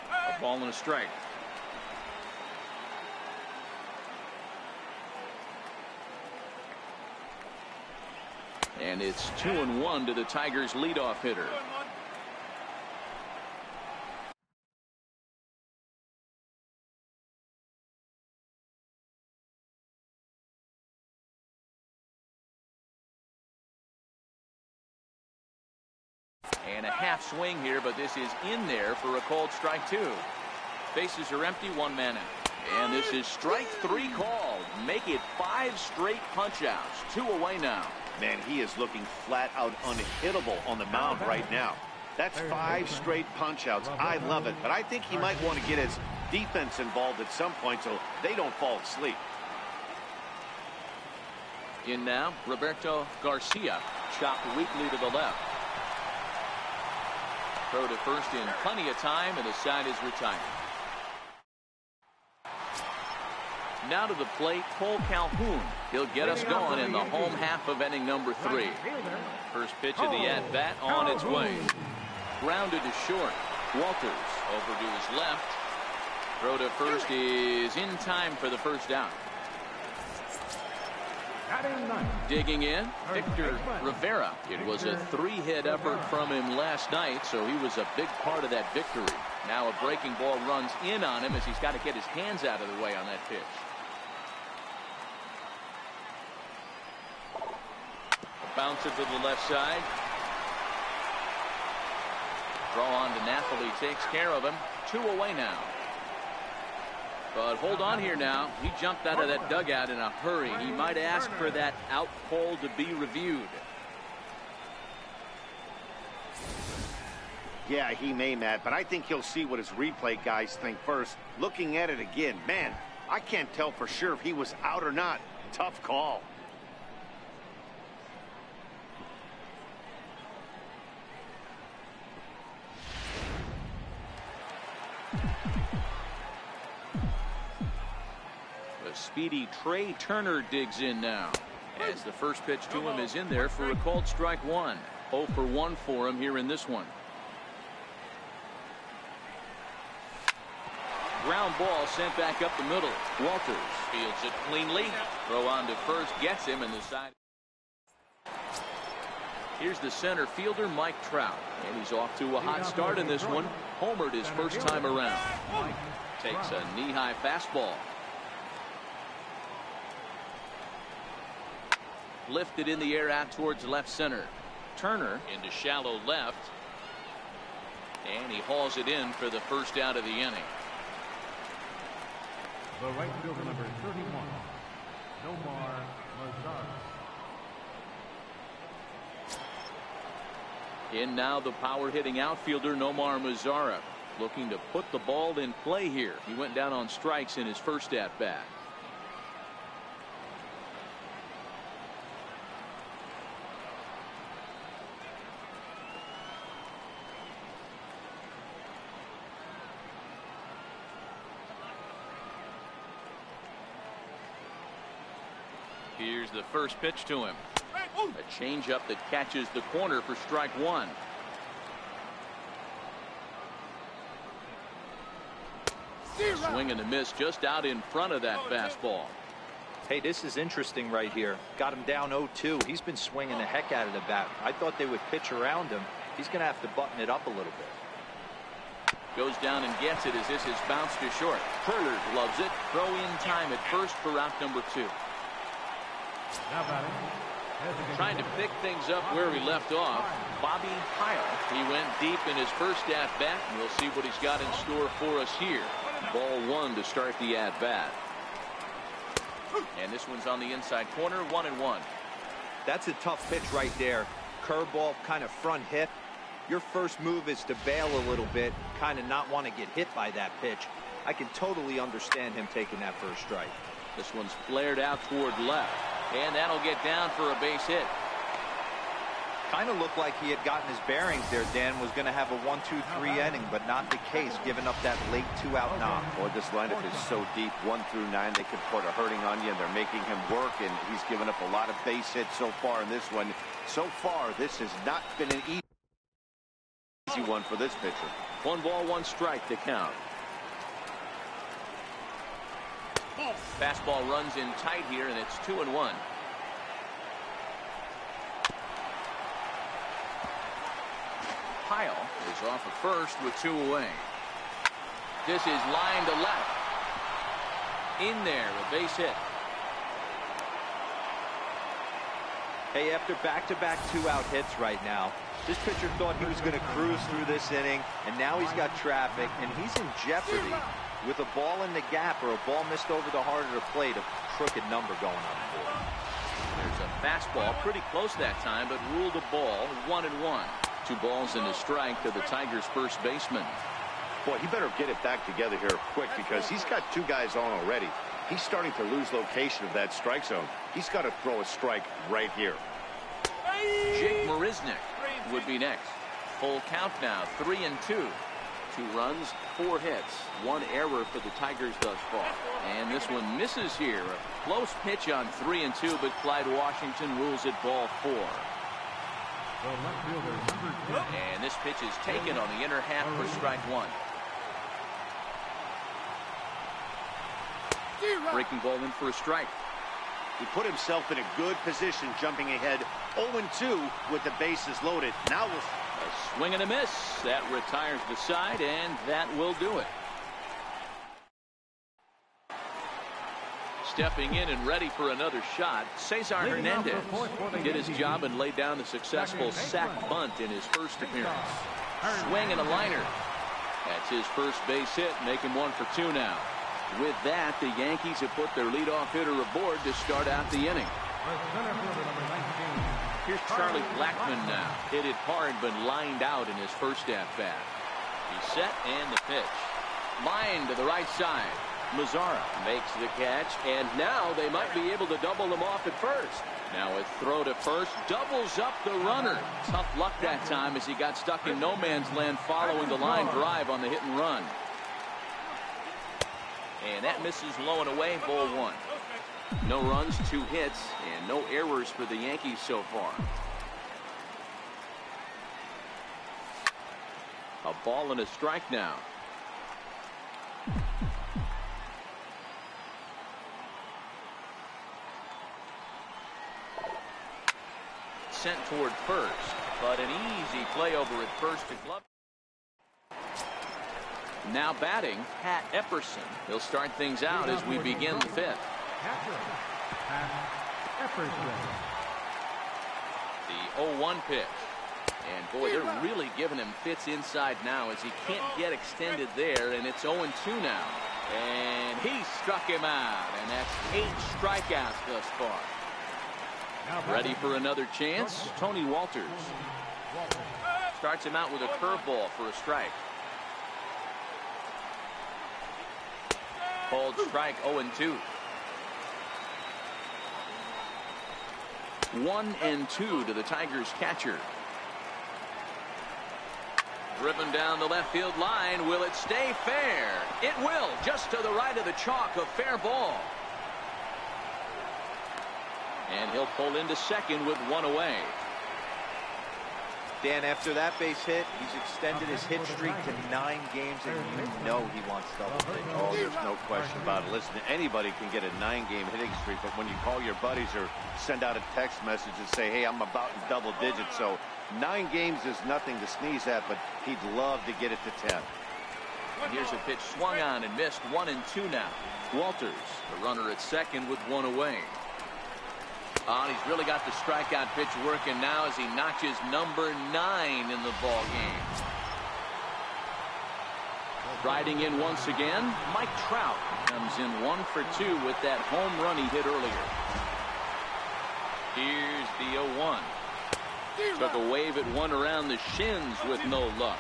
A ball and a strike. And it's 2-1 to the Tigers leadoff hitter. And a half swing here, but this is in there for a called strike 2. Bases are empty, 1 man out. And this is strike 3 called. Make it 5 straight punch-outs. 2 away now. Man, he is looking flat out unhittable on the mound right now. That's 5 straight punch-outs. I love it, but I think he might want to get his defense involved at some point so they don't fall asleep. In now, Roberto Garcia, chopped weakly to the left. Throw to first in plenty of time, and the side is retired. Now to the plate, Cole Calhoun. He'll get us going in the home half of inning number 3. First pitch of the at-bat on its way. Grounded to short. Walters over to his left. Throw to first is in time for the first out. Digging in, Victor Rivera. It was a 3-hit effort from him last night, so he was a big part of that victory. Now a breaking ball runs in on him as he's got to get his hands out of the way on that pitch. A bouncer to the left side. Draw on to Napoli, takes care of him. 2 away now. But hold on here now. He jumped out of that dugout in a hurry. He might ask for that out call to be reviewed. Yeah, he may, Matt, but I think he'll see what his replay guys think first. Looking at it again, man, I can't tell for sure if he was out or not. Tough call. The speedy Trey Turner digs in now, as the first pitch to him is in there for a called strike 1. 0 for 1 for him here in this one. Ground ball sent back up the middle. Walters fields it cleanly. Throw on to first, gets him in the side. Here's the center fielder, Mike Trout, and he's off to a hot start in this one. Homered his first time around. Takes a knee-high fastball. Lifted in the air out towards left center. Turner into shallow left. And he hauls it in for the first out of the inning. The right fielder, number 31, Nomar Mazara. In now the power-hitting outfielder, Nomar Mazara, looking to put the ball in play here. He went down on strikes in his first at-bat. Here's the first pitch to him. A changeup that catches the corner for strike 1. Swing and a miss just out in front of that fastball. Hey, this is interesting right here. Got him down 0-2. He's been swinging the heck out of the bat. I thought they would pitch around him. He's going to have to button it up a little bit. Goes down and gets it as this is bounced to short. Turner loves it. Throw in time at first for out number 2. Trying to pick things up where he left off, Bobby Heil. He went deep in his first at-bat, and we'll see what he's got in store for us here. Ball 1 to start the at-bat. And this one's on the inside corner, 1-1. That's a tough pitch right there. Curveball, kind of front hit. Your first move is to bail a little bit, kind of not want to get hit by that pitch. I can totally understand him taking that first strike. This one's flared out toward left. And that'll get down for a base hit. Kind of looked like he had gotten his bearings there. Dan was going to have a 1-2-3 inning, but not the case, giving up that late 2-out knock. Boy, this lineup is so deep, 1 through 9. They could put a hurting on you, and they're making him work, and he's given up a lot of base hits so far in this one. So far, this has not been an easy one for this pitcher. 1 ball, 1 strike to count. Fastball runs in tight here, and it's 2-1. Heil is off at first with 2 away. This is line to left. In there, a base hit. Hey, after back-to-back 2-out hits right now, this pitcher thought he was going to cruise through this inning, and now he's got traffic, and he's in jeopardy. With a ball in the gap or a ball missed over the heart of the plate, a crooked number going on the board. There's a fastball pretty close that time, but ruled a ball, 1-1. 2 balls and a strike to the Tigers' first baseman. Boy, he better get it back together here quick because he's got 2 guys on already. He's starting to lose location of that strike zone. He's got to throw a strike right here. Jake Marisnick would be next. Full count now, 3-2. 2 runs, 4 hits, 1 error for the Tigers thus far. And this one misses here. A close pitch on 3-2, but Clyde Washington rules it ball 4. And this pitch is taken on the inner half for strike 1. Breaking ball in for a strike. He put himself in a good position, jumping ahead 0-2 with the bases loaded. Now we'll... A swing and a miss. That retires the side, and that will do it. Stepping in and ready for another shot, Cesar Hernandez. He did his job and laid down a successful sac bunt in his first appearance. Swing and a liner. That's his first base hit, making 1 for 2 now. With that, the Yankees have put their leadoff hitter aboard to start out the inning. Here's Charlie Blackmon now. Hit it hard, but lined out in his first at-bat. He's set, and the pitch. Line to the right side. Mazzara makes the catch, and now they might be able to double him off at first. Now a throw to first doubles up the runner. Tough luck that time as he got stuck in no man's land following the line drive on the hit and run. And that misses low and away, ball 1. No runs, 2 hits, and no errors for the Yankees so far. A ball and a strike now. Sent toward first, but an easy play over at first to glove. Now batting, Pat Epperson. He'll start things out as we begin the 5th. The 0-1 pitch. And boy, they're really giving him fits inside now as he can't get extended there, and it's 0-2 now. And he struck him out, and that's 8 strikeouts thus far. Ready for another chance, Tony Walters. Starts him out with a curveball for a strike. Called strike 0-2. 1-2 to the Tigers catcher. Driven down the left field line. Will it stay fair? It will, just to the right of the chalk, a fair ball. And he'll pull into second with 1 away. Dan, after that base hit, he's extended his hit streak to 9 games, and you know he wants double digits. Oh, there's no question about it. Listen, anybody can get a 9-game hitting streak, but when you call your buddies or send out a text message and say, hey, I'm about in double digits, so 9 games is nothing to sneeze at, but he'd love to get it to 10. Here's a pitch swung on and missed. 1-2 now. Walters, the runner at second with 1 away. And he's really got the strikeout pitch working now as he notches number 9 in the ball game. Riding in once again, Mike Trout comes in 1 for 2 with that home run he hit earlier. Here's the 0-1. Took a wave at one around the shins with no luck.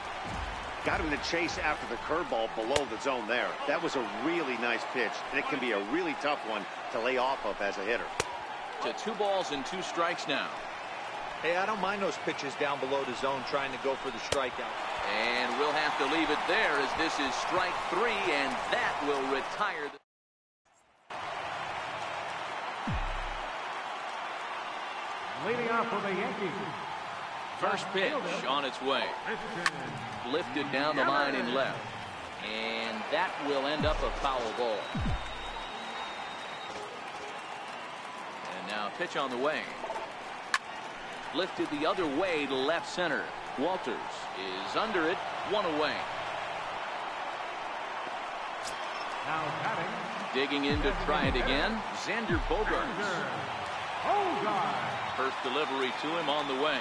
Got him to chase after the curveball below the zone there. That was a really nice pitch, and it can be a really tough one to lay off of as a hitter. To 2 balls and 2 strikes now. Hey, I don't mind those pitches down below the zone trying to go for the strikeout. And we'll have to leave it there as this is strike 3, and that will retire. Leading off for the Yankees. First pitch on its way. Lifted down the line in left. And that will end up a foul ball. Now a pitch on the way. Lifted the other way to left center. Walters is under it, 1 away. Now batting. Digging in to try it again. Xander Bogaerts. First delivery to him on the way.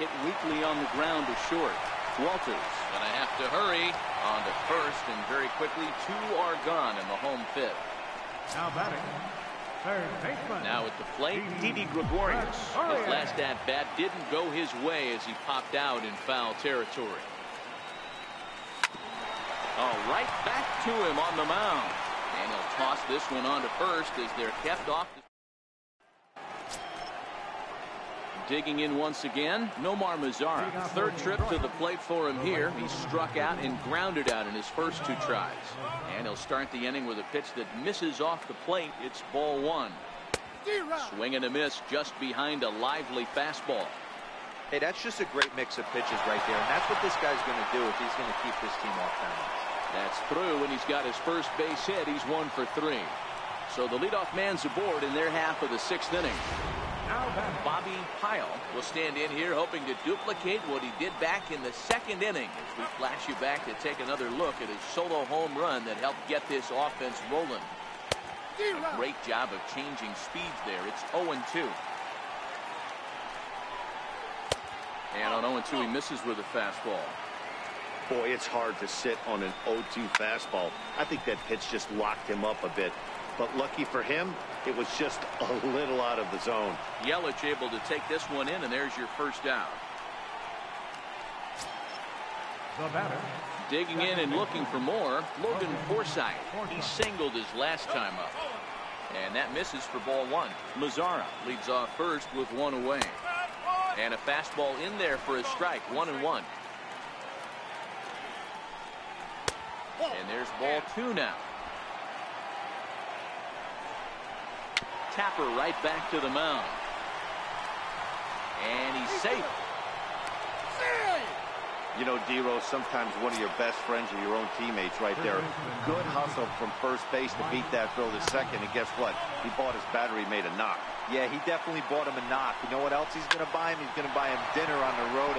Hit weakly on the ground to short. Walters gonna have to hurry on to first, and very quickly 2 are gone in the home 5th. Now batting. Third baseman. Now at the plate, Didi Gregorius. His last at-bat didn't go his way as he popped out in foul territory. Oh, right back to him on the mound. And he'll toss this one on to first as they're kept off. Digging in once again, Nomar Mazara. Third trip to the plate for him here. He struck out and grounded out in his first 2 tries. And he'll start the inning with a pitch that misses off the plate. It's ball 1. Swing and a miss just behind a lively fastball. Hey, that's just a great mix of pitches right there. And that's what this guy's going to do if he's going to keep this team off balance. That's through, and he's got his first base hit. He's 1 for 3. So the leadoff man's aboard in their half of the 6th inning. Bobby Pyle will stand in here hoping to duplicate what he did back in the 2nd inning as we flash you back to take another look at his solo home run that helped get this offense rolling. A great job of changing speeds there. It's 0-2. And on 0-2 he misses with a fastball. Boy, it's hard to sit on an 0-2 fastball. I think that pitch just locked him up a bit. But lucky for him, it was just a little out of the zone. Yelich able to take this one in, and there's your first out. The batter. Digging in and looking for more, Logan Forsythe. He singled his last time up. And that misses for ball 1. Mazara leads off first with 1 away. And a fastball in there for a strike. 1-1. And there's ball 2 now. Tapper right back to the mound. And he's safe. You know, D-Rose, sometimes one of your best friends are your own teammates right there. Good hustle from first base to beat that throw to second. And guess what? He bought his battery, made a knock. Yeah, he definitely bought him a knock. You know what else he's going to buy him? He's going to buy him dinner on the road.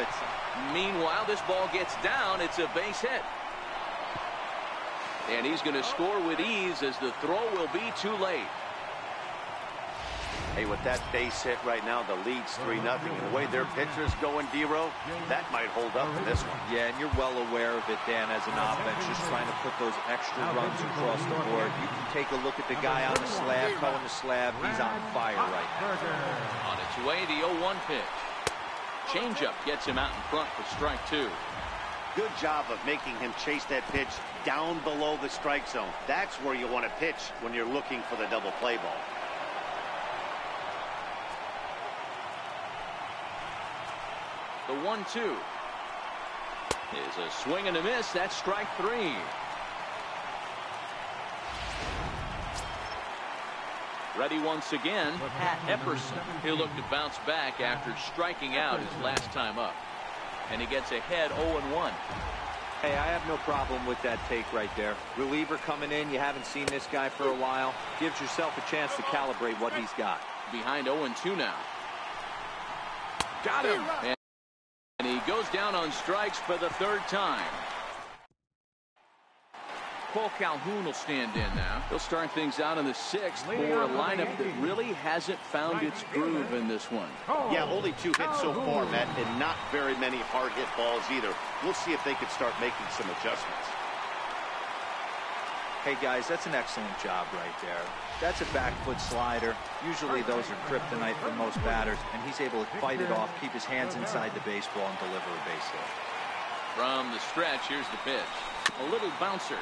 Meanwhile, this ball gets down. It's a base hit. And he's going to score with ease as the throw will be too late. Hey, with that base hit right now, the lead's 3-0. And the way their pitcher's going, D-Row, that might hold up in this one. Yeah, and you're well aware of it, Dan, as an offense, just trying to put those extra runs across the board. You can take a look at the guy on the slab, towing the slab. He's on fire right now. On its way, the 0-1 pitch. Changeup gets him out in front for strike 2. Good job of making him chase that pitch down below the strike zone. That's where you want to pitch when you're looking for the double play ball. The 1-2 is a swing and a miss. That's strike 3. Ready once again, Pat Epperson. He'll look to bounce back after striking out his last time up. And he gets ahead 0-1. Hey, I have no problem with that take right there. Reliever coming in. You haven't seen this guy for a while. Gives yourself a chance to calibrate what he's got. Behind 0-2 now. Got him. And he goes down on strikes for the 3rd time. Cole Calhoun will stand in now. He'll start things out in the 6th for a lineup that really hasn't found its groove in this one. Yeah, only 2 hits so far, Matt, and not very many hard hit balls either. We'll see if they can start making some adjustments. Hey, guys, that's an excellent job right there. That's a back foot slider. Usually those are kryptonite for most batters, and he's able to fight it off, keep his hands inside the baseball, and deliver a base hit. From the stretch, here's the pitch. A little bouncer.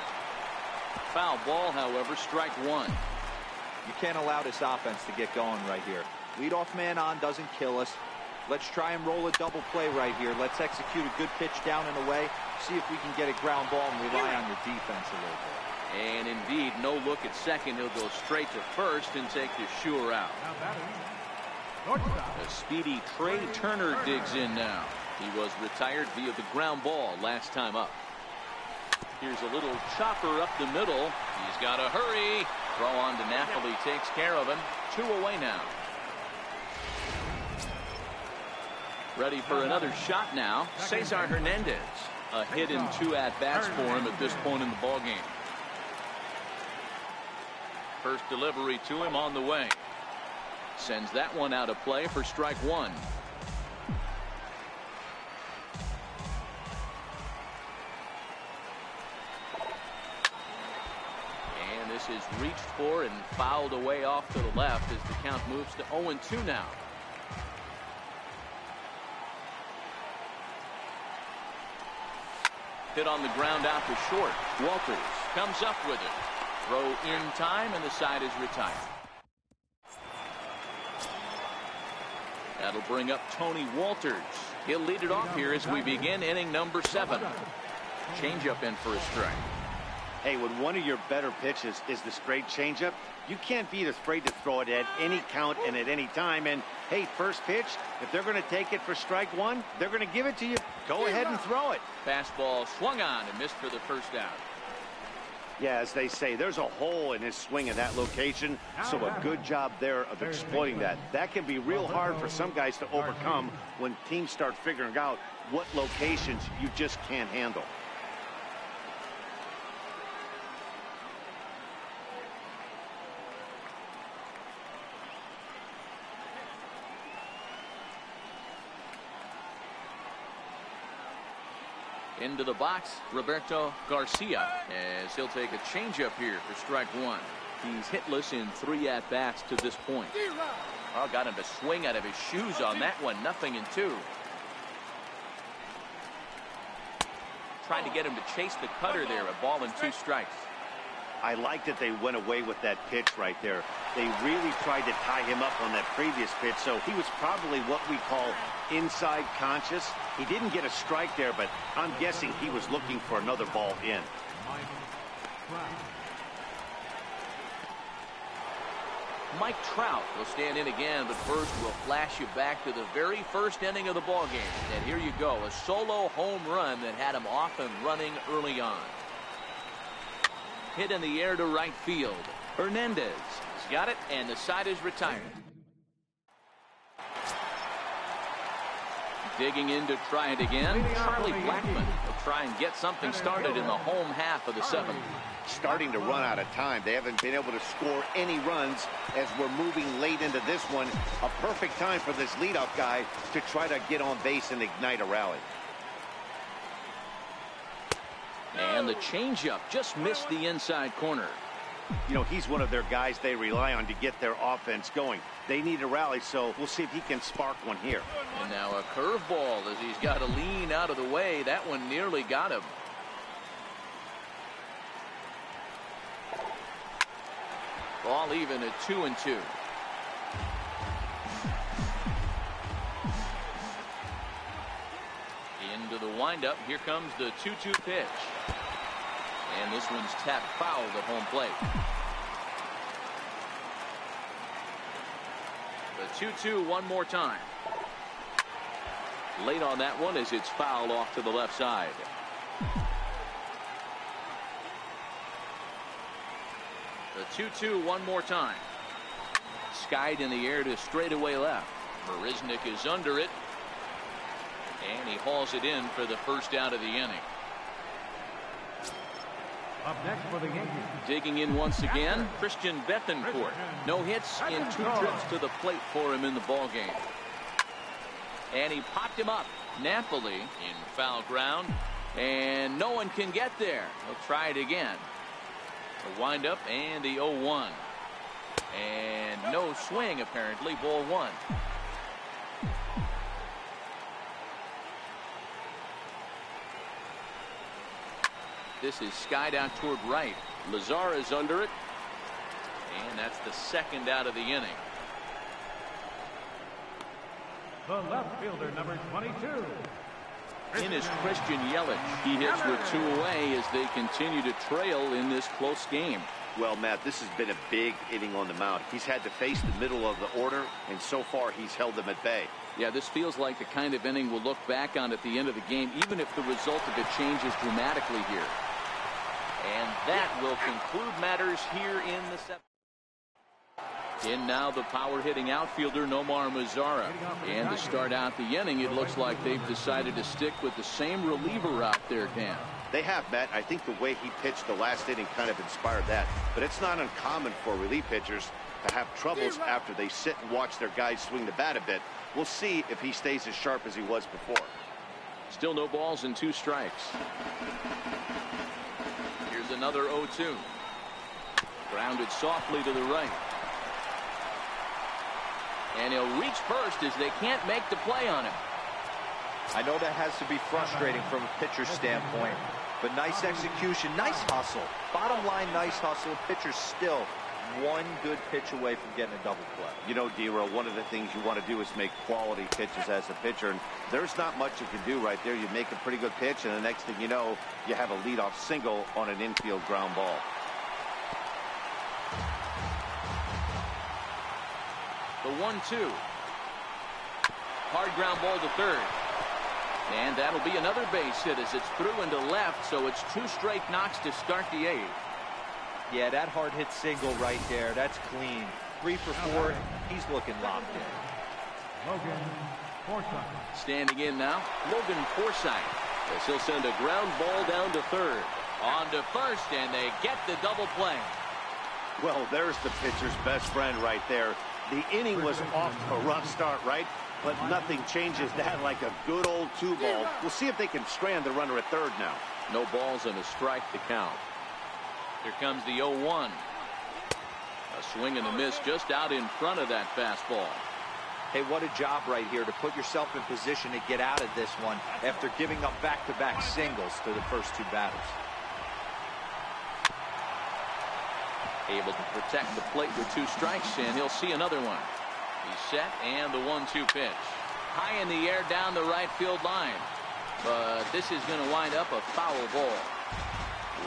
Foul ball, however, strike 1. You can't allow this offense to get going right here. Leadoff man on doesn't kill us. Let's try and roll a double play right here. Let's execute a good pitch down and away. See if we can get a ground ball and rely on your defense a little bit. And indeed, no look at second. He'll go straight to first and take the sure out. A speedy Trey Turner digs in now. He was retired via the ground ball last time up. Here's a little chopper up the middle. He's got to hurry. Throw on to Napoli takes care of him. 2 away now. Ready for another shot now. Cesar Hernandez. A hit in 2 at-bats for him at this point in the ballgame. First delivery to him on the way. Sends that one out of play for strike 1. And this is reached for and fouled away off to the left as the count moves to 0-2 now. Hit on the ground out to short. Walters comes up with it. Throw in time, and the side is retired. That'll bring up Tony Walters. He'll lead it off here as we begin inning number 7. Changeup in for a strike. Hey, when one of your better pitches is the straight changeup, you can't be afraid to throw it at any count and at any time. And, hey, first pitch, if they're going to take it for strike 1, they're going to give it to you. Go ahead and throw it. Fastball swung on and missed for the first out. Yeah, as they say, there's a hole in his swing in that location, so a good job there of exploiting that. That can be real hard for some guys to overcome when teams start figuring out what locations you just can't handle. Into the box, Roberto Garcia, as he'll take a changeup here for strike 1. He's hitless in 3 at-bats to this point. Oh, got him to swing out of his shoes on that one. 0-2. Trying to get him to chase the cutter there. A ball and 2 strikes. I like that they went away with that pitch right there. They really tried to tie him up on that previous pitch, so he was probably what we call inside conscious. He didn't get a strike there, but I'm guessing he was looking for another ball in. Mike Trout will stand in again, but first we'll flash you back to the very first inning of the ball game. And here you go, a solo home run that had him off and running early on. Hit in the air to right field. Hernandez has got it, and the side is retired. Digging in to try it again, Charlie Blackmon will try and get something started in the home half of the 7th. Starting to run out of time. They haven't been able to score any runs as we're moving late into this one. A perfect time for this leadoff guy to try to get on base and ignite a rally. And the changeup just missed the inside corner. You know, he's one of their guys they rely on to get their offense going. They need a rally, so we'll see if he can spark one here. And now a curveball as he's got to lean out of the way. That one nearly got him. Ball even at 2-2. Into the windup. Here comes the 2-2 pitch. And this one's tapped foul at home plate. The 2-2 one more time. Late on that one as it's fouled off to the left side. The 2-2 one more time. Skied in the air to straightaway left. Marisnik is under it. And he hauls it in for the first out of the inning. Up next for the Yankees. Digging in once again, Christian Bethancourt. No hits in 2 trips to the plate for him in the ball game. And he popped him up. Napoli in foul ground. And no one can get there. He'll try it again. The windup and the 0-1. And no swing apparently. Ball 1. This is skied out toward right. Lazar is under it. And that's the second out of the inning. The left fielder, number 22. In is Christian Yelich. He hits with 2 away as they continue to trail in this close game. Well, Matt, this has been a big inning on the mound. He's had to face the middle of the order, and so far he's held them at bay. Yeah, this feels like the kind of inning we'll look back on at the end of the game, even if the result of it changes dramatically here. And that will conclude matters here in the 7th. In now the power-hitting outfielder Nomar Mazara. And to start out the inning, it looks like they've decided to stick with the same reliever out there, Dan. They have, Matt. I think the way he pitched the last inning kind of inspired that. But it's not uncommon for relief pitchers to have troubles after they sit and watch their guys swing the bat a bit. We'll see if he stays as sharp as he was before. Still no balls and 2 strikes. Here's another 0-2. Grounded softly to the right. And he'll reach first as they can't make the play on him. I know that has to be frustrating from a pitcher's standpoint, but nice execution, nice hustle. Bottom line, nice hustle. Pitcher's still one good pitch away from getting a double play. You know, D-Row, one of the things you want to do is make quality pitches as a pitcher, and there's not much you can do right there. You make a pretty good pitch, and the next thing you know, you have a leadoff single on an infield ground ball. The 1-2. Hard ground ball to third. And that'll be another base hit as it's through into left, so it's 2 straight knocks to start the 8th. Yeah, that hard hit single right there, that's clean. 3 for 4, he's looking locked in. Logan Forsythe. Standing in now, Logan Forsythe, as he'll send a ground ball down to third. On to first, and they get the double play. Well, there's the pitcher's best friend right there. The inning was off to a rough start, right? But nothing changes that like a good old 2-ball. We'll see if they can strand the runner at third now. No balls and a strike to count. Here comes the 0-1. A swing and a miss just out in front of that fastball. Hey, what a job right here to put yourself in position to get out of this one after giving up back-to-back singles to the first 2 batters. Able to protect the plate with 2 strikes, and he'll see another one. He's set, and the 1-2 pitch. High in the air down the right field line. But this is going to wind up a foul ball.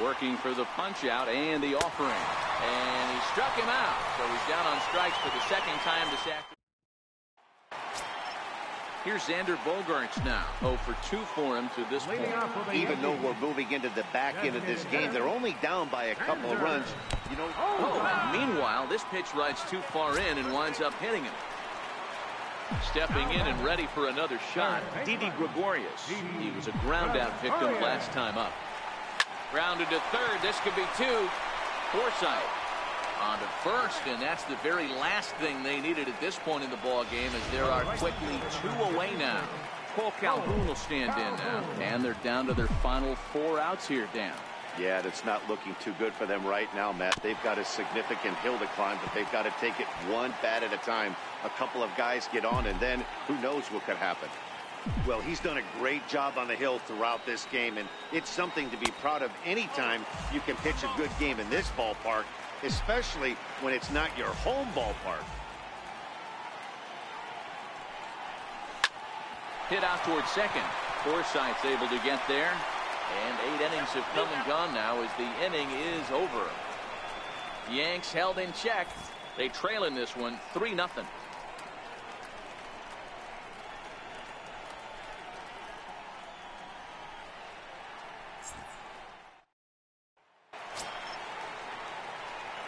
Working for the punch out and the offering. And he struck him out. So he's down on strikes for the second time this afternoon. Here's Xander Bogaerts now. 0 for 2 for him to this point. Even though we're moving into the back end of this game, they're only down by a couple of runs. You know. Meanwhile, this pitch rides too far in and winds up hitting him. Stepping in and ready for another shot, Didi Gregorius. He was a ground-out victim last time up. Grounded to third. This could be 2. Forsythe on to first, and that's the very last thing they needed at this point in the ball game, as there are quickly 2 away now. Cole Calhoun will stand in now, and they're down to their final 4 outs here, Dan. Yeah, that's not looking too good for them right now, Matt. They've got a significant hill to climb, but they've got to take it one bat at a time. A couple of guys get on, and then who knows what could happen. Well, he's done a great job on the hill throughout this game, and it's something to be proud of anytime you can pitch a good game in this ballpark, especially when it's not your home ballpark. Hit out towards second. Forsythe's able to get there. And 8 innings have come and gone now as the inning is over. Yanks held in check. They trail in this one 3-0.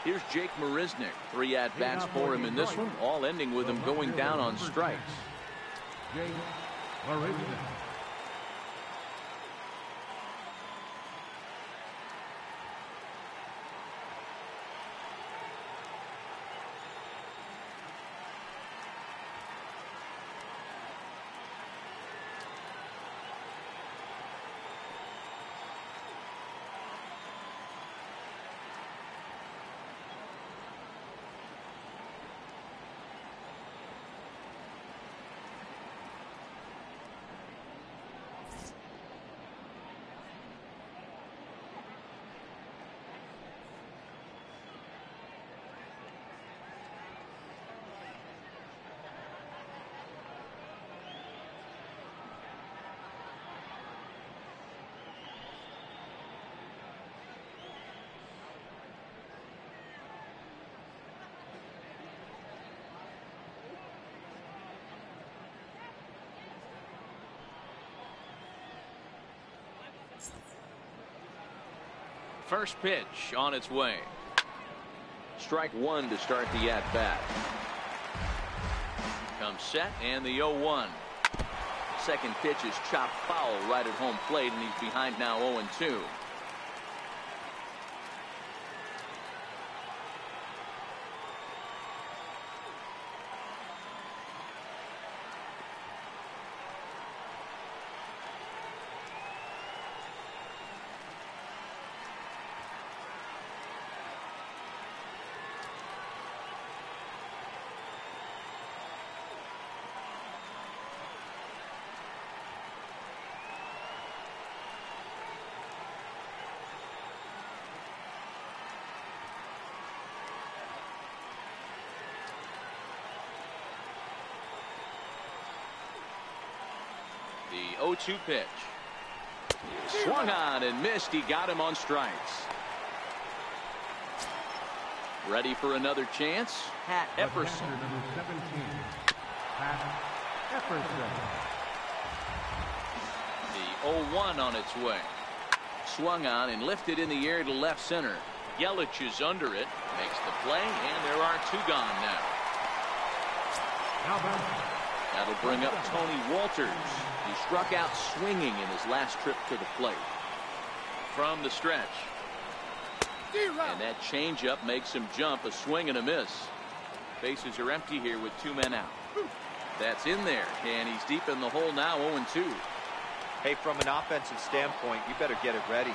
Here's Jake Marisnick. 3 at-bats for him in this one, all ending with him going down on strikes. Jake Marisnick. First pitch on its way. Strike 1 to start the at-bat. Comes set, and the 0-1. Second pitch is chopped foul right at home plate, and he's behind now 0-2. The 0-2 pitch. Swung on and missed. He got him on strikes. Ready for another chance. Pat Epperson. Number 17, Pat Epperson. The 0-1 on its way. Swung on and lifted in the air to left center. Yelich is under it. Makes the play, and there are two gone now. That'll bring up Tony Walters. He struck out swinging in his last trip to the plate. From the stretch. And that changeup makes him jump. A swing and a miss. Bases are empty here with two men out. That's in there, and he's deep in the hole now, 0-2. Hey, from an offensive standpoint, you better get it ready.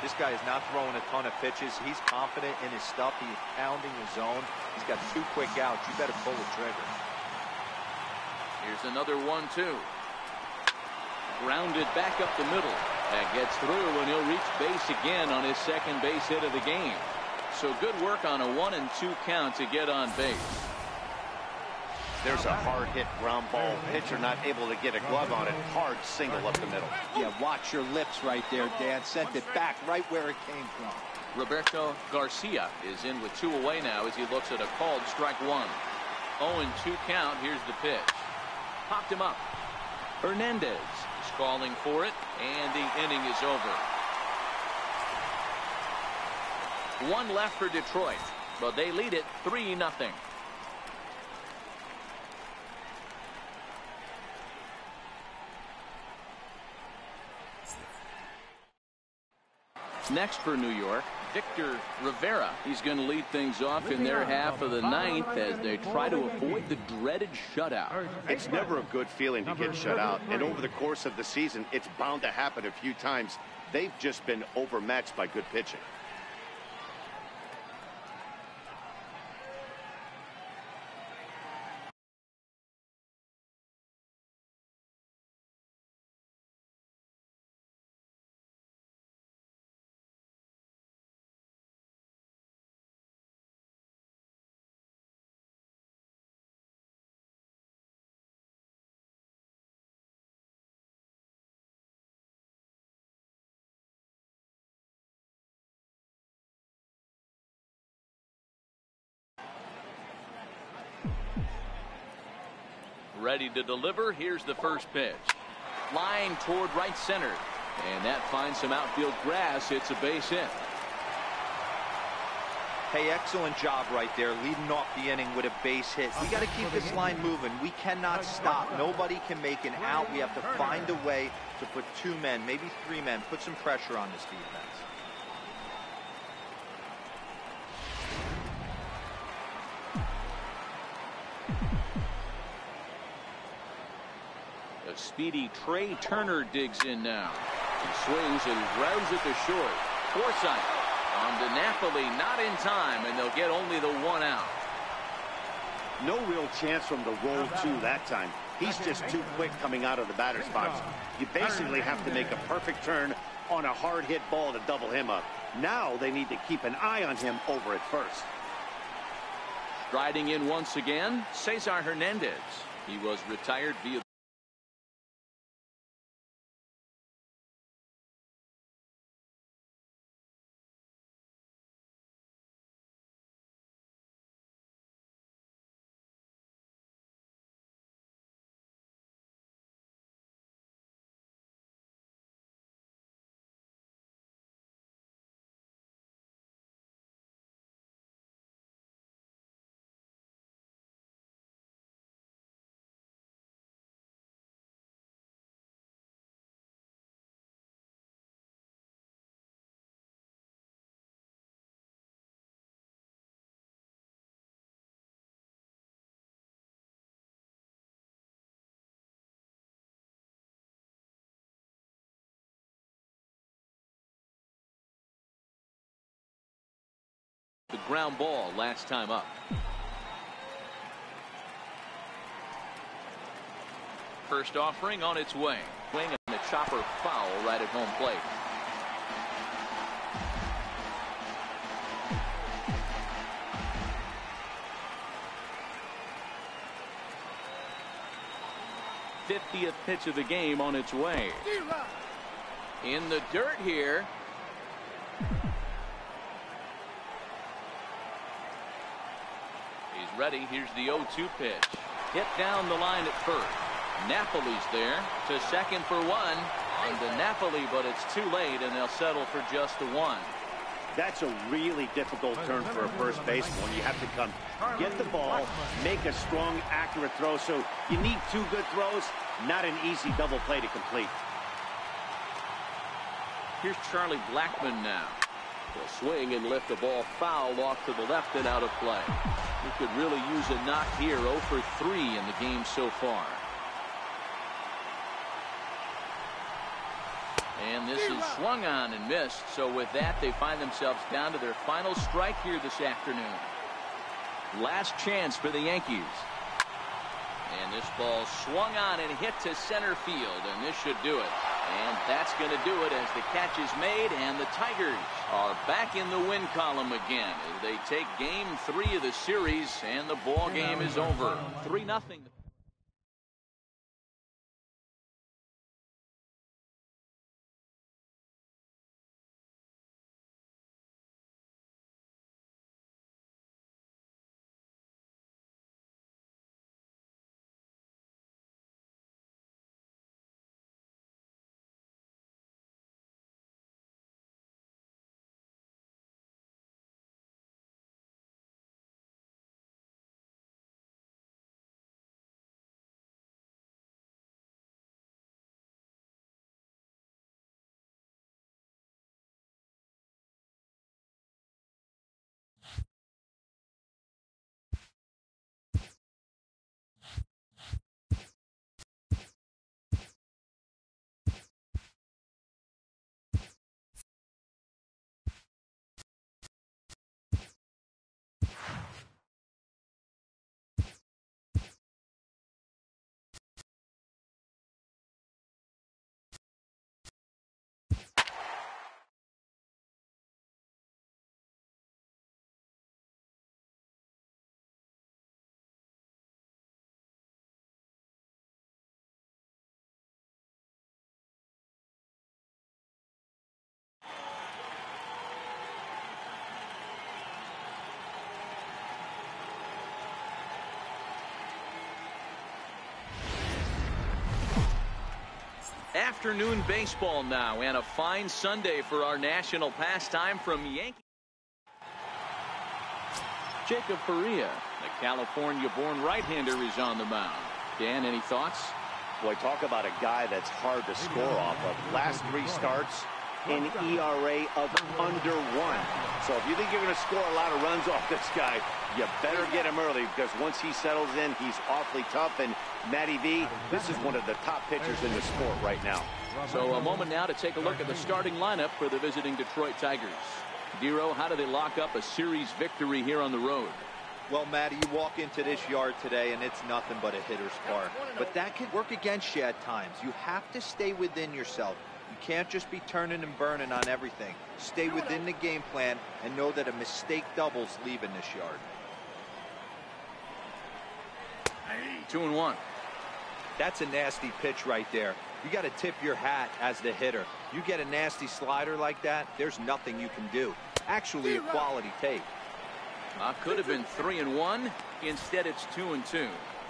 This guy is not throwing a ton of pitches. He's confident in his stuff. He's pounding his zone. He's got two quick outs. You better pull the trigger. Here's another 1-2. Grounded back up the middle. That gets through, and he'll reach base again on his second base hit of the game. So good work on a 1-2 count to get on base. There's a hard hit ground ball. Pitcher not able to get a glove on it. Hard single up the middle. Yeah, watch your lips right there, Dan. Sent it back right where it came from. Roberto Garcia is in with two away now as he looks at a called strike one. 0-2 count. Here's the pitch. Popped him up. Hernandez is calling for it, and the inning is over. One left for Detroit, but they lead it 3-0. Next for New York, Victor Rivera. He's going to lead things off in their half of the ninth as they try to avoid the dreaded shutout. It's never a good feeling to get shut out, and over the course of the season, it's bound to happen a few times. They've just been overmatched by good pitching. Ready to deliver. Here's the first pitch. Flying toward right center. And that finds some outfield grass. It's a base hit. Hey, excellent job right there, leading off the inning with a base hit. We got to keep this line moving. We cannot stop. Nobody can make an out. We have to find a way to put two men, maybe three men, put some pressure on this defense. A speedy Trey Turner digs in now. He swings and grounds it to short. Forsythe on to Napoli, not in time, and they'll get only the one out. No real chance from the roll two that time. He's just too quick coming out of the batter's box. You basically have to make a perfect turn on a hard hit ball to double him up. Now they need to keep an eye on him over at first. Striding in once again, Cesar Hernandez. He was retired via the ground ball last time up. First offering on its way. Swing and a chopper foul right at home plate. 50th pitch of the game on its way. In the dirt here. He's ready. Here's the 0-2 pitch. Hit down the line at first. Napoli's there to second for one. On to Napoli, but it's too late, and they'll settle for just the one. That's a really difficult turn for a first baseman when you have to come get the ball, make a strong, accurate throw. So you need two good throws, not an easy double play to complete. Here's Charlie Blackmon now. He'll swing and lift the ball foul off to the left and out of play. He could really use a knock here. 0 for 3 in the game so far. And this is swung on and missed. So with that, they find themselves down to their final strike here this afternoon. Last chance for the Yankees. And this ball swung on and hit to center field, and this should do it. And that's going to do it as the catch is made, and the Tigers are back in the win column again as they take game 3 of the series, and the ball game is over. 3-0. Afternoon baseball now, and a fine Sunday for our national pastime from Yankee. Jacob Faria, the California-born right-hander, is on the mound. Dan, any thoughts? Boy, talk about a guy that's hard to score off of. Last 3 starts, an ERA of under 1. So if you think you're going to score a lot of runs off this guy, you better get him early, because once he settles in, he's awfully tough. And Matty V, this is one of the top pitchers in the sport right now. So a moment now to take a look at the starting lineup for the visiting Detroit Tigers. Dero, how do they lock up a series victory here on the road? Well, Matty, you walk into this yard today and it's nothing but a hitter's park. But that can work against you at times. You have to stay within yourself. You can't just be turning and burning on everything. Stay within the game plan and know that a mistake doubles leaving this yard. 2-1. That's a nasty pitch right there. You got to tip your hat as the hitter. You get a nasty slider like that, there's nothing you can do. Actually, a quality take. Could have been 3-1. Instead, it's 2-2.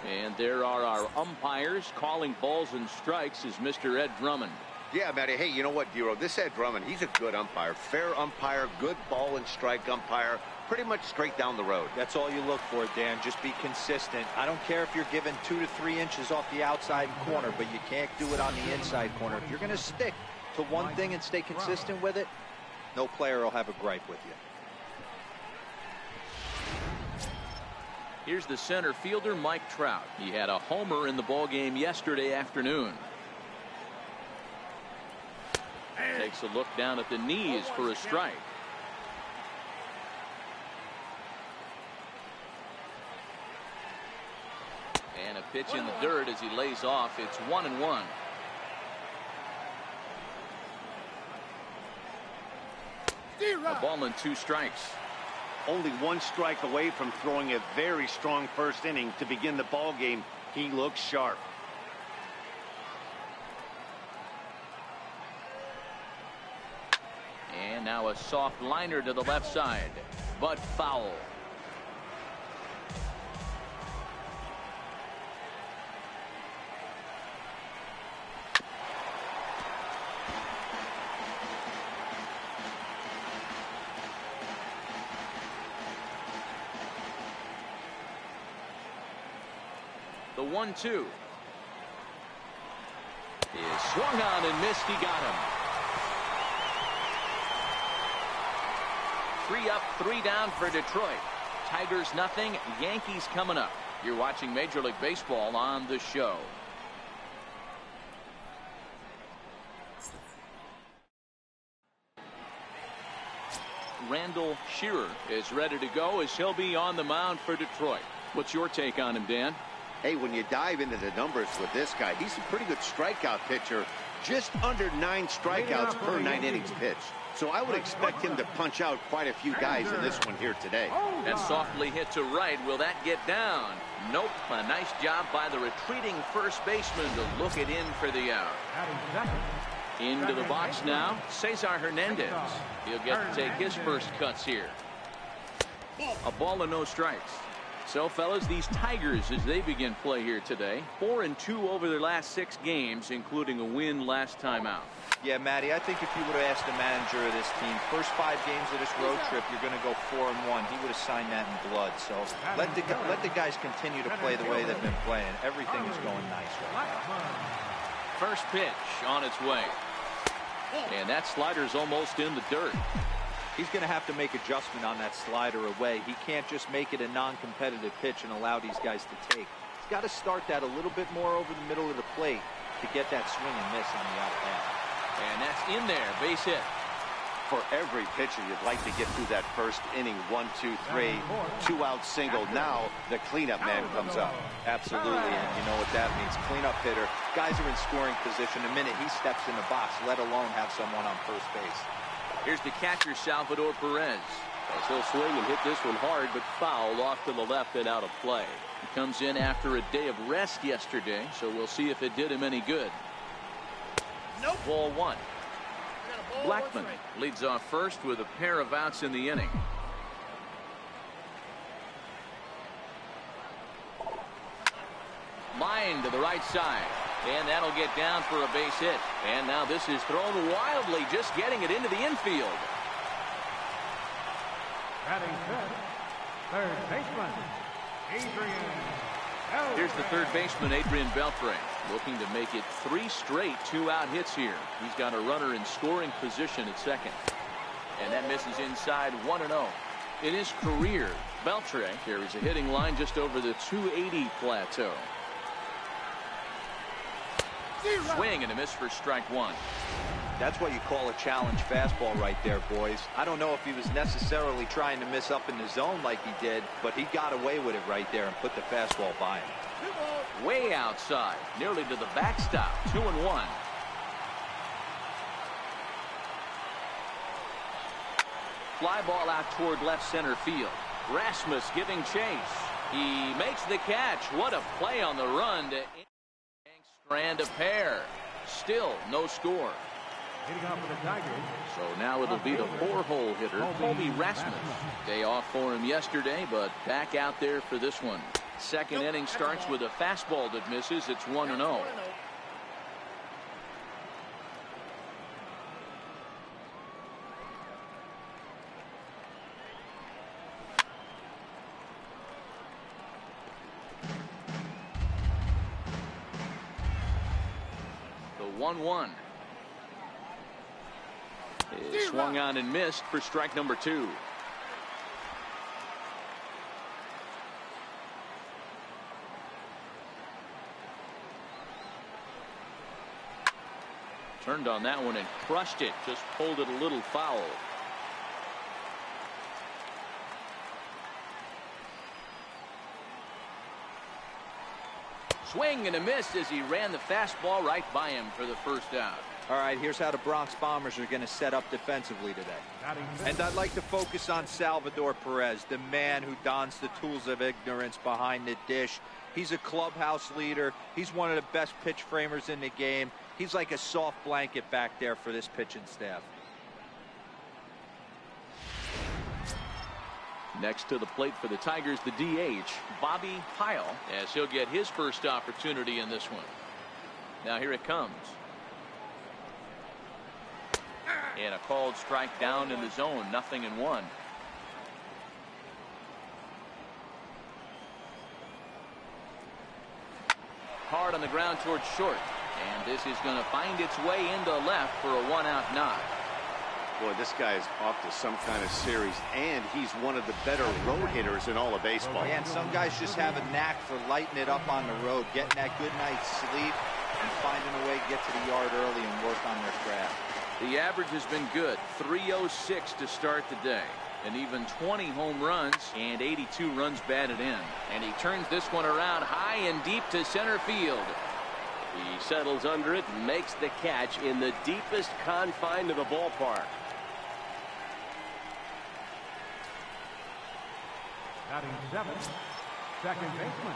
And there are our umpires calling balls and strikes is Mr. Ed Drummond. Yeah, Matty. Hey, you know what, Dero? This Ed Drummond, he's a good umpire. Fair umpire, good ball and strike umpire. Pretty much straight down the road. That's all you look for, Dan. Just be consistent. I don't care if you're given 2 to 3 inches off the outside corner, but you can't do it on the inside corner. If you're going to stick to one thing and stay consistent with it, no player will have a gripe with you. Here's the center fielder, Mike Trout. He had a homer in the ballgame yesterday afternoon. Takes a look down at the knees for a strike. And a pitch in the dirt as he lays off. It's 1-1. A ball and 2 strikes. Only 1 strike away from throwing a very strong first inning to begin the ball game. He looks sharp. now a soft liner to the left side, but foul. The 1-2 is swung on and missed. He got him. 3 up, 3 down for Detroit. Tigers nothing. Yankees coming up. You're watching Major League Baseball on the show. Randall Shearer is ready to go as he'll be on the mound for Detroit. What's your take on him, Dan? Hey, when you dive into the numbers with this guy, he's a pretty good strikeout pitcher. Just under 9 strikeouts per 9 innings pitched. So I would expect him to punch out quite a few guys in this one here today. And softly hit to right. Will that get down? Nope. A nice job by the retreating first baseman to look it in for the out. Into the box now, Cesar Hernandez. He'll get to take his first cuts here. A ball and no strikes. So, fellas, these Tigers, as they begin play here today, 4-2 over their last 6 games, including a win last time out. Yeah, Matty, I think if you would have asked the manager of this team, first 5 games of this road trip, you're going to go 4-1. He would have signed that in blood. So let the guys continue to play the way they've been playing. Everything is going nice right now. First pitch on its way. And that slider's almost in the dirt. He's going to have to make adjustment on that slider away. He can't just make it a non-competitive pitch and allow these guys to take. He's got to start that a little bit more over the middle of the plate to get that swing and miss on the out path. And that's in there. Base hit. For every pitcher, you'd like to get through that first inning. 1, 2, 3, 2-out single. Now the cleanup man comes up. Absolutely, and you know what that means. Cleanup hitter. Guys are in scoring position the minute he steps in the box, let alone have someone on first base. Here's the catcher, Salvador Perez. As he'll swing and hit this one hard, but foul off to the left and out of play. He comes in after a day of rest yesterday, so we'll see if it did him any good. Nope. Ball 1. Blackman leads off first with a pair of outs in the inning. Line to the right side. And that'll get down for a base hit. And now this is thrown wildly, just getting it into the infield. Batting fifth, third baseman, Adrian Beltre. Here's the third baseman, Adrian Beltre, looking to make it 3 straight 2-out hits here. He's got a runner in scoring position at second. And that misses inside 1-0. In his career, Beltre carries a hitting line just over the 280 plateau. Swing and a miss for strike 1. That's what you call a challenge fastball right there, boys. I don't know if he was necessarily trying to miss up in the zone like he did, but he got away with it right there and put the fastball by him. Way outside, nearly to the backstop. 2-1. Fly ball out toward left center field. Rasmus giving chase. He makes the catch. What a play on the run to strand a pair. Still no score. So now it'll be the 4-hole hitter, Colby Rasmus. Day off for him yesterday, but back out there for this one. Second inning starts with a fastball that misses. It's 1-0. The 1-1. Is swung on and missed for strike number 2. Turned on that one and crushed it. Just pulled it a little foul. Swing and a miss as he ran the fastball right by him for the first out. All right, here's how the Bronx Bombers are going to set up defensively today. And I'd like to focus on Salvador Perez, the man who dons the tools of ignorance behind the dish. He's a clubhouse leader. He's one of the best pitch framers in the game. He's like a soft blanket back there for this pitching staff. Next to the plate for the Tigers, the DH, Bobby Pyle, as he'll get his first opportunity in this one. Now here it comes. And a called strike down in the zone, 0-1. Hard on the ground towards short. And this is going to find its way into left for a 1-out knock. Boy, this guy is off to some kind of series, and he's one of the better road hitters in all of baseball. And some guys just have a knack for lighting it up on the road, getting that good night's sleep, and finding a way to get to the yard early and work on their craft. The average has been good, 306 to start the day. And even 20 home runs and 82 runs batted in. And he turns this one around high and deep to center field. He settles under it and makes the catch in the deepest confine of the ballpark. Batting 7th, second baseman.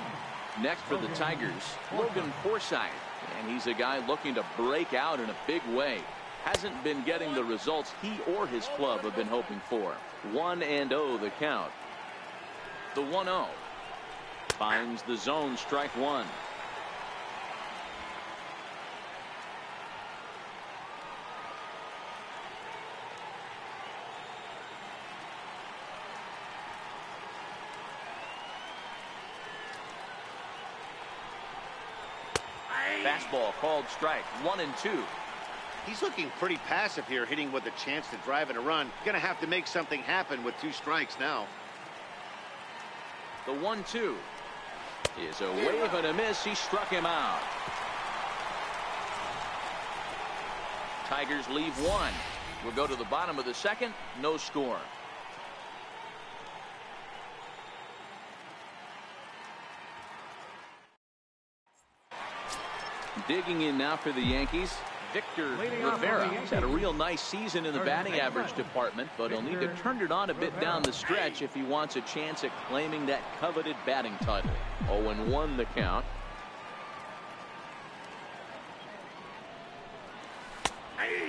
Next for the Tigers, Logan Forsythe. And he's a guy looking to break out in a big way. Hasn't been getting the results he or his club have been hoping for. 1-0 the count. The 1-0. Finds the zone, strike one. Fastball called strike, 1-2. He's looking pretty passive here, hitting with a chance to drive in a run. Going to have to make something happen with 2 strikes now. The 1-2 is a wave and a miss. He struck him out. Tigers leave 1. We'll go to the bottom of the second. No score. Digging in now for the Yankees, Victor Rivera. He's had a real nice season in the batting average department, but he'll need to turn it on a bit down the stretch if he wants a chance at claiming that coveted batting title. 0-1 the count.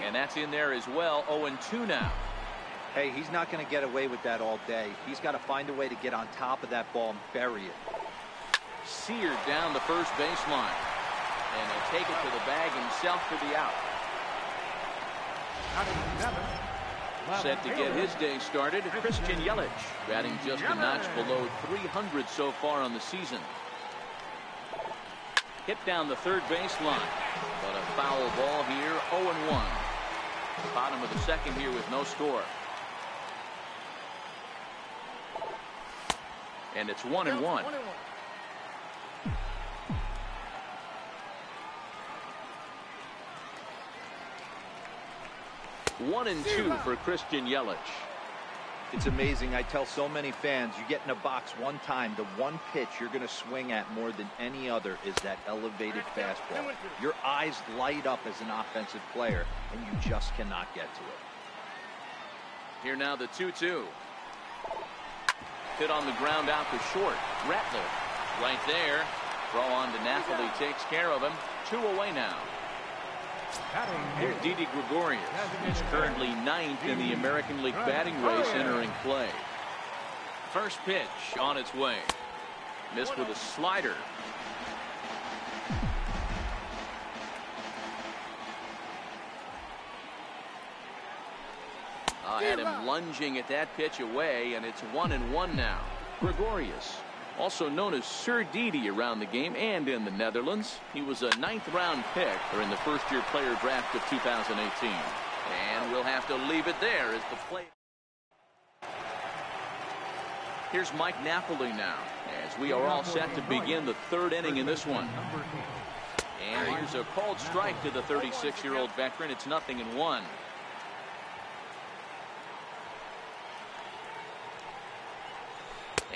And that's in there as well. 0-2 now. Hey, he's not going to get away with that all day. He's got to find a way to get on top of that ball and bury it. Seared down the first baseline. And he'll take it to the bag himself for the out. Set to get his day started, Christian Yelich, batting just a notch below 300 so far on the season. Hit down the third baseline, but a foul ball here, 0-1. Bottom of the second here with no score. And it's 1-1. 1-2 for Christian Yelich. It's amazing. I tell so many fans, you get in a box one time, the one pitch you're going to swing at more than any other is that elevated fastball. Your eyes light up as an offensive player, and you just cannot get to it. Here now the 2-2. Hit on the ground out to short. Rattler right there. Throw on to Napoli takes care of him. 2 away now. Here's Didi Gregorius. He's currently 9th in the American League batting race entering play. First pitch on its way. Missed with a slider. Had him lunging at that pitch away, and it's 1-1 now. Gregorius, also known as Sir Didi around the game and in the Netherlands. He was a 9th round pick during the first-year player draft of 2018. And we'll have to leave it there as the play. Here's Mike Napoli now, as we are all set to begin the 3rd inning in this one. And here's a called strike to the 36-year-old veteran. It's 0-1.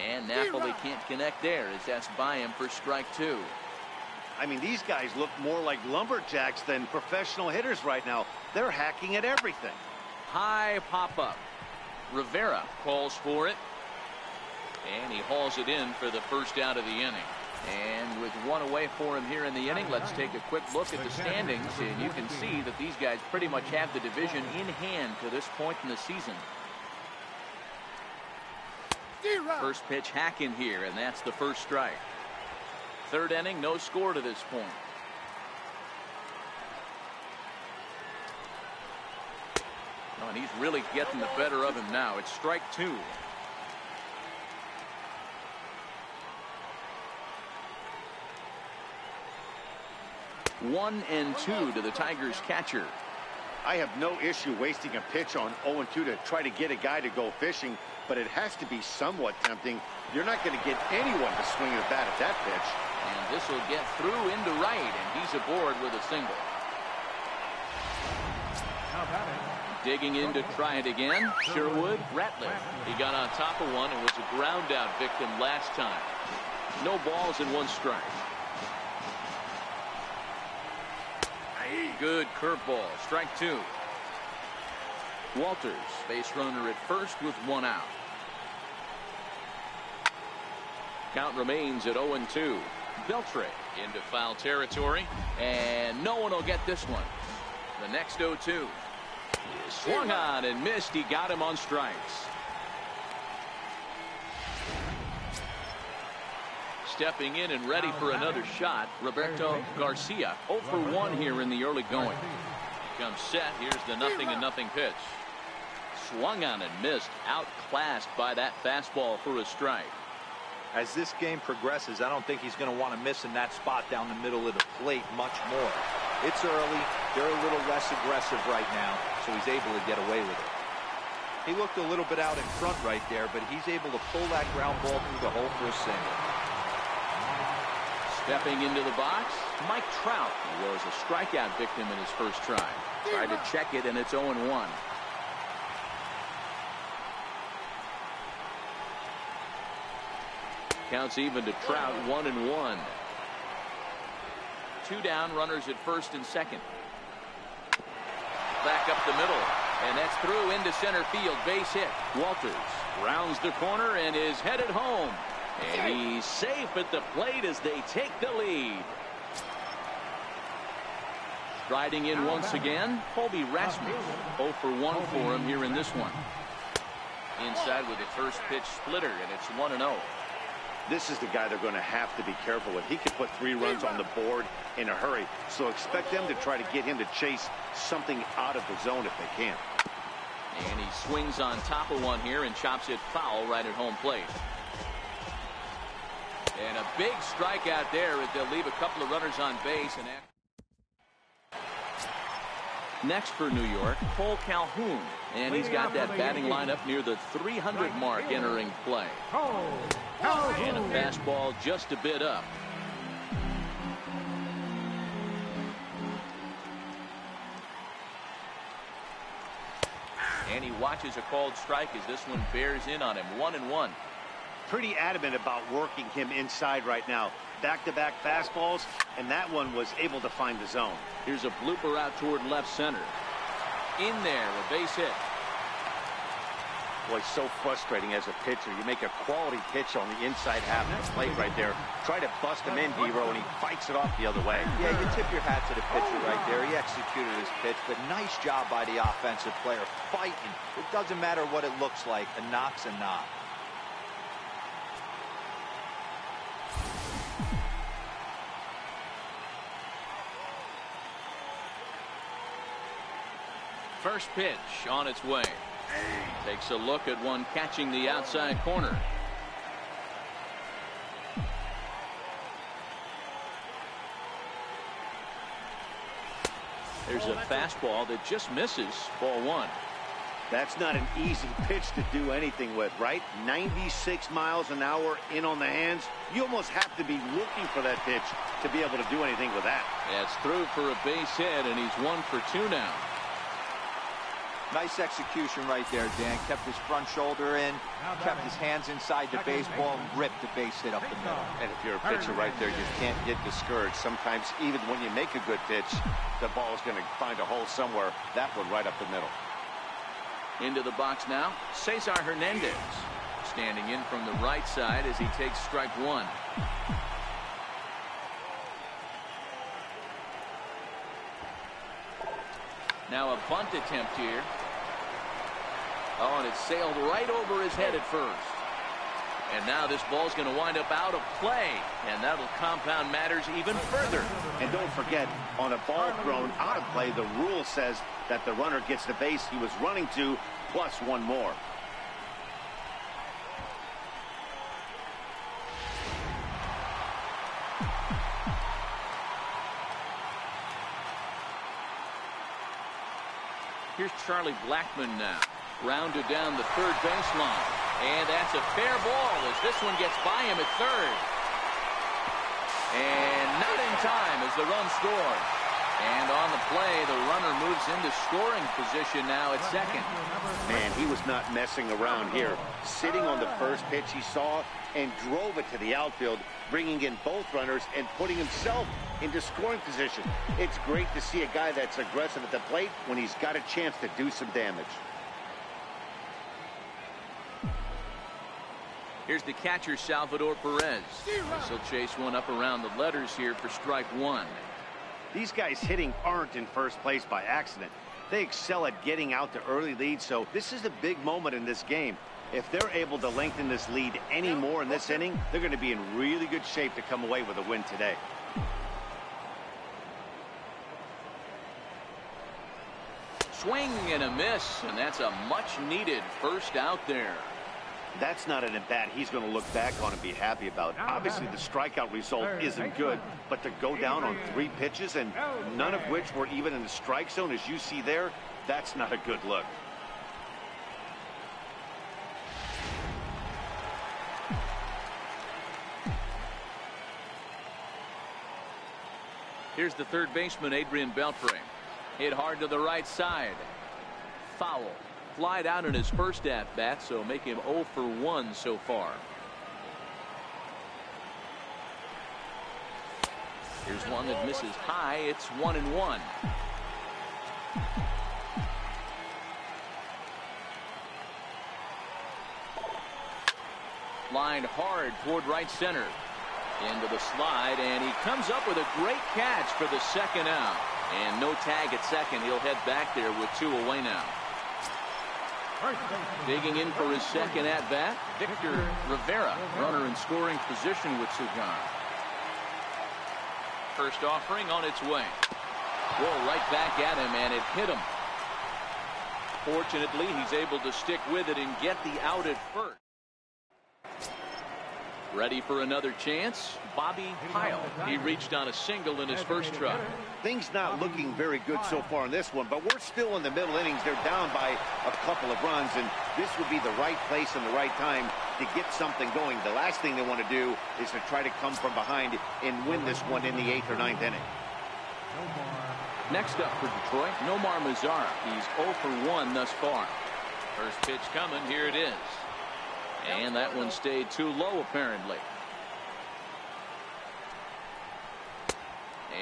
And Napoli can't connect there as that's by him for strike 2. I mean, these guys look more like lumberjacks than professional hitters right now. They're hacking at everything. High pop-up. Rivera calls for it. And he hauls it in for the first out of the inning. And with 1 away for him here in the inning, let's take a quick look at the standings. And you can see that these guys pretty much have the division in hand to this point in the season. First pitch hacking here, and that's the first strike. Third inning, no score to this point. Oh, and he's really getting the better of him now. It's strike two. 1-2 to the Tigers catcher. I have no issue wasting a pitch on 0-2 to try to get a guy to go fishing, but it has to be somewhat tempting. You're not going to get anyone to swing a bat at that pitch. And this will get through into right, and he's aboard with a single. Digging in to try it again, Sherwood Ratliff. He got on top of one and was a ground out victim last time. No balls and one strike. Good curveball, strike two. Walters, base runner at first with one out. Count remains at 0-2. Beltre into foul territory, and no one will get this one. The next 0-2. Swung on and missed. He got him on strikes. Stepping in and ready for another shot, Roberto Garcia. 0 for 1 here in the early going. Comes set. Here's the 0-0 pitch. Swung on and missed. Outclassed by that fastball for a strike. As this game progresses, I don't think he's going to want to miss in that spot down the middle of the plate much more. It's early. They're a little less aggressive right now, so he's able to get away with it. He looked a little bit out in front right there, but he's able to pull that ground ball through the hole for a single. Stepping into the box, Mike Trout was a strikeout victim in his first try. Tried to check it, and it's 0-1. Counts even to Trout, 1-1. 2 down, runners at first and second. Back up the middle, and that's through into center field. Base hit. Walters rounds the corner and is headed home. And he's safe at the plate as they take the lead. Striding in once again, Colby Rasmus. 0 for 1 for him here in this one. Inside with a first pitch splitter, and it's 1-0. This is the guy they're going to have to be careful with. He could put 3 runs on the board in a hurry, so expect them to try to get him to chase something out of the zone if they can. And he swings on top of one here and chops it foul right at home plate. And a big strikeout there as they'll leave a couple of runners on base. And next for New York, Cole Calhoun. And he's got that batting lineup near the 300 mark entering play. And a fastball just a bit up. And he watches a called strike as this one bears in on him. 1-1. Pretty adamant about working him inside right now. Back-to-back fastballs, and that one was able to find the zone. Here's a blooper out toward left center. In there, a base hit. Boy, so frustrating as a pitcher. You make a quality pitch on the inside half of the plate right there. Try to bust him in, D-Row, and he fights it off the other way. Yeah, you tip your hat to the pitcher right there. He executed his pitch, but nice job by the offensive player fighting. It doesn't matter what it looks like. A knock's a knock. First pitch on its way. Takes a look at one catching the outside corner. There's a fastball that just misses. Ball 1. That's not an easy pitch to do anything with, right? 96 miles an hour in on the hands. You almost have to be looking for that pitch to be able to do anything with that. That's through for a base hit, and he's 1 for 2 now. Nice execution right there, Dan. Kept his front shoulder in, kept his hands inside the baseball, and ripped the base hit up the middle. And if you're a pitcher right there, you can't get discouraged. Sometimes, even when you make a good pitch, the ball is going to find a hole somewhere. That one right up the middle. Into the box now, Cesar Hernandez. Standing in from the right side as he takes strike 1. Now a bunt attempt here. Oh, and it sailed right over his head at first. And now this ball's going to wind up out of play, and that'll compound matters even further. And don't forget, on a ball thrown out of play, the rule says that the runner gets the base he was running to, plus one more. Here's Charlie Blackmon now. Rounded down the third baseline. And that's a fair ball as this one gets by him at third. And not in time as the run scores. And on the play, the runner moves into scoring position now at second. Man, he was not messing around here. Sitting on the first pitch he saw and drove it to the outfield, bringing in both runners and putting himself into scoring position. It's great to see a guy that's aggressive at the plate when he's got a chance to do some damage. Here's the catcher, Salvador Perez. He'll chase one up around the letters here for strike one. These guys hitting aren't in first place by accident. They excel at getting out to early leads, so this is a big moment in this game. If they're able to lengthen this lead any more in this inning, they're going to be in really good shape to come away with a win today. Swing and a miss, and that's a much-needed first out there. That's not an at-bat he's going to look back on and be happy about. Obviously, the strikeout result isn't good, but to go down on 3 pitches and none of which were even in the strike zone, as you see there, that's not a good look. Here's the third baseman, Adrian Beltre. Hit hard to the right side. Foul. Flied out in his first at-bat, so make him 0 for 1 so far. Here's one that misses high. It's 1-1. Lined hard toward right center. Into the slide, and he comes up with a great catch for the second out. And no tag at second. He'll head back there with 2 away now. Digging in for his second at-bat, Victor Rivera, runner in scoring position with Cigar. First offering on its way. Roll right back at him, and it hit him. Fortunately, he's able to stick with it and get the out at first. Ready for another chance? Bobby Pyle. He reached on a single in his first try. Things not looking very good so far in this one, but we're still in the middle innings. They're down by a couple of runs, and this would be the right place and the right time to get something going. The last thing they want to do is to try to come from behind and win this one in the 8th or 9th inning. Next up for Detroit, Nomar Mazara. He's 0 for 1 thus far. First pitch coming. Here it is. And that one stayed too low, apparently.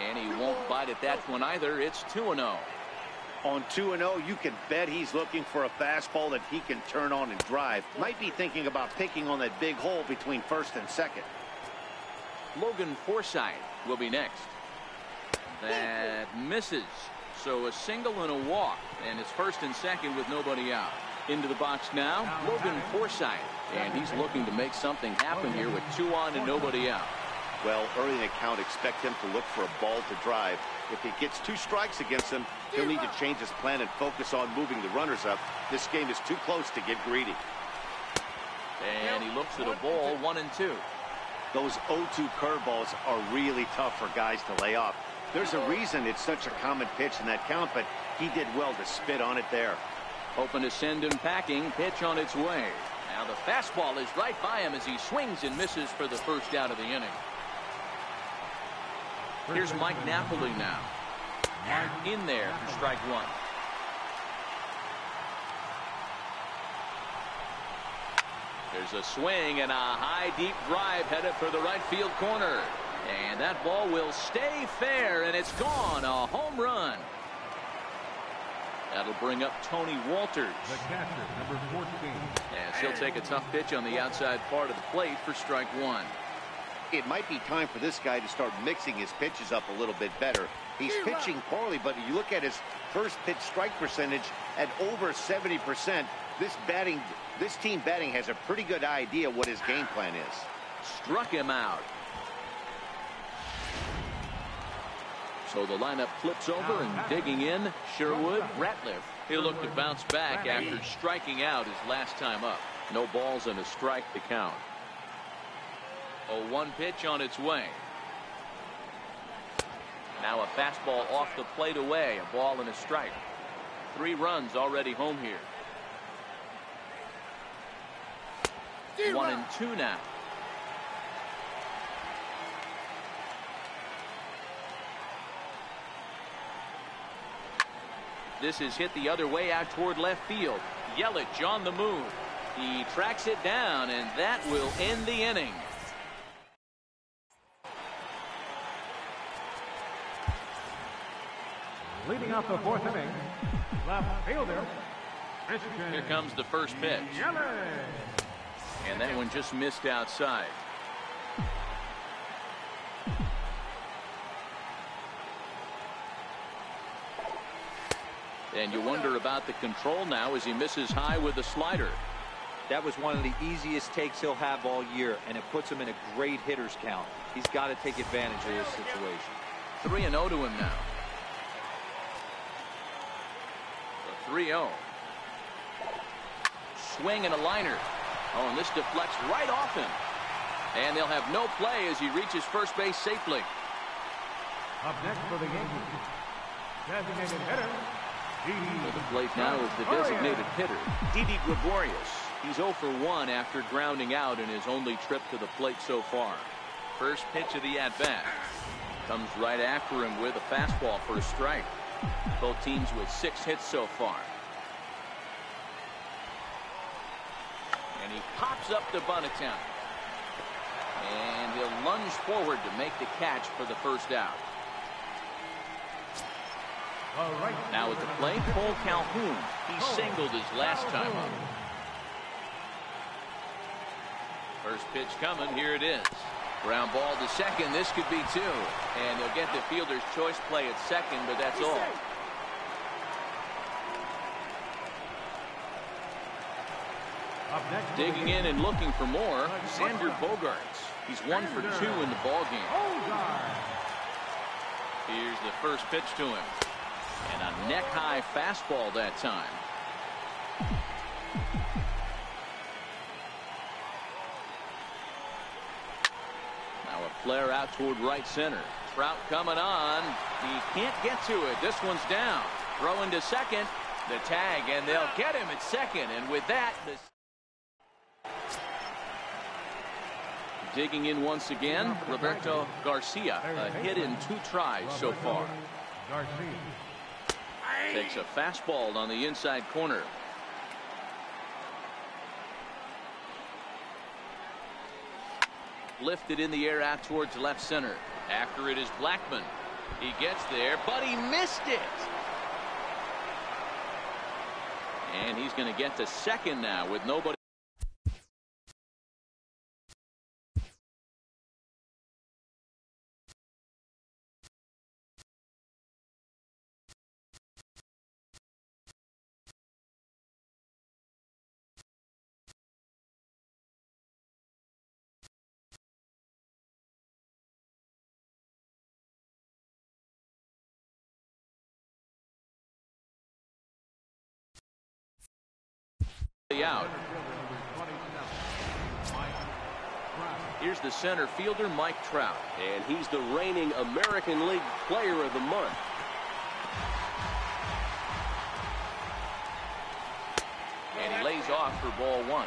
And he won't bite at that one either. It's 2-0. On 2-0, you can bet he's looking for a fastball that he can turn on and drive. Might be thinking about picking on that big hole between first and second. Logan Forsythe will be next. That misses. So a single and a walk. And it's first and second with nobody out. Into the box now, Logan Forsythe. And he's looking to make something happen here with 2 on and nobody out. Well, early in the count, expect him to look for a ball to drive. If he gets 2 strikes against him, he'll need to change his plan and focus on moving the runners up. This game is too close to get greedy. And he looks at a ball, 1-2. Those 0-2 curveballs are really tough for guys to lay off. There's a reason it's such a common pitch in that count, but he did well to spit on it there. Hoping to send him packing. Pitch on its way. Now the fastball is right by him as he swings and misses for the first out of the inning. Here's Mike Napoli now. In there for strike one. There's a swing and a high deep drive headed for the right field corner. And that ball will stay fair, and it's gone. A home run. That'll bring up Tony Walters. The catcher, number 14. As he'll take a tough pitch on the outside part of the plate for strike one. It might be time for this guy to start mixing his pitches up a little bit better. He's pitching poorly, but you look at his first pitch strike percentage at over 70%. This team betting has a pretty good idea what his game plan is. Struck him out. So the lineup flips over and digging in. Sherwood, Ratliff. He'll look to bounce back after striking out his last time up. No balls and a strike to count. 0-1 pitch on its way. Now a fastball off the plate away. A ball and a strike. 3 runs already home here. 1-2 now. This is hit the other way out toward left field. Yelich on the move. He tracks it down, and that will end the inning. Leading off the 4th inning, left fielder, Christian. Here comes the first pitch. And that one just missed outside. And you wonder about the control now as he misses high with the slider. That was one of the easiest takes he'll have all year, and it puts him in a great hitter's count. He's got to take advantage of this situation. 3-0 to him now. The 3-0. Swing and a liner. Oh, and this deflects right off him. And they'll have no play as he reaches first base safely. Up next for the Yankees, designated hitter. To the plate now is the designated hitter, Didi Gregorius. He's 0 for 1 after grounding out in his only trip to the plate so far. First pitch of the at-bat. Comes right after him with a fastball for a strike. Both teams with 6 hits so far. And he pops up the bunt attempt. And he'll lunge forward to make the catch for the first out. Now at the plate, Cole Calhoun. He singled his last time up. First pitch coming. Here it is. Ground ball to second. This could be 2. And he'll get the fielder's choice play at second, but that's all. Digging in and looking for more, Xander Bogaerts. He's 1 for 2 in the ballgame. Here's the first pitch to him. And a neck-high fastball that time. Now a flare out toward right center. Trout coming on. He can't get to it. This one's down. Throwing to second. The tag, and they'll get him at second. And with that, digging in once again, Roberto Garcia. A hit in 2 tries so far. Takes a fastball on the inside corner. Lifted in the air out towards left center. After it is Blackman. He gets there, but he missed it. And he's going to get to second now with nobody. Out. Here's the center fielder, Mike Trout. And he's the reigning American League Player of the Month. And he lays off for ball 1.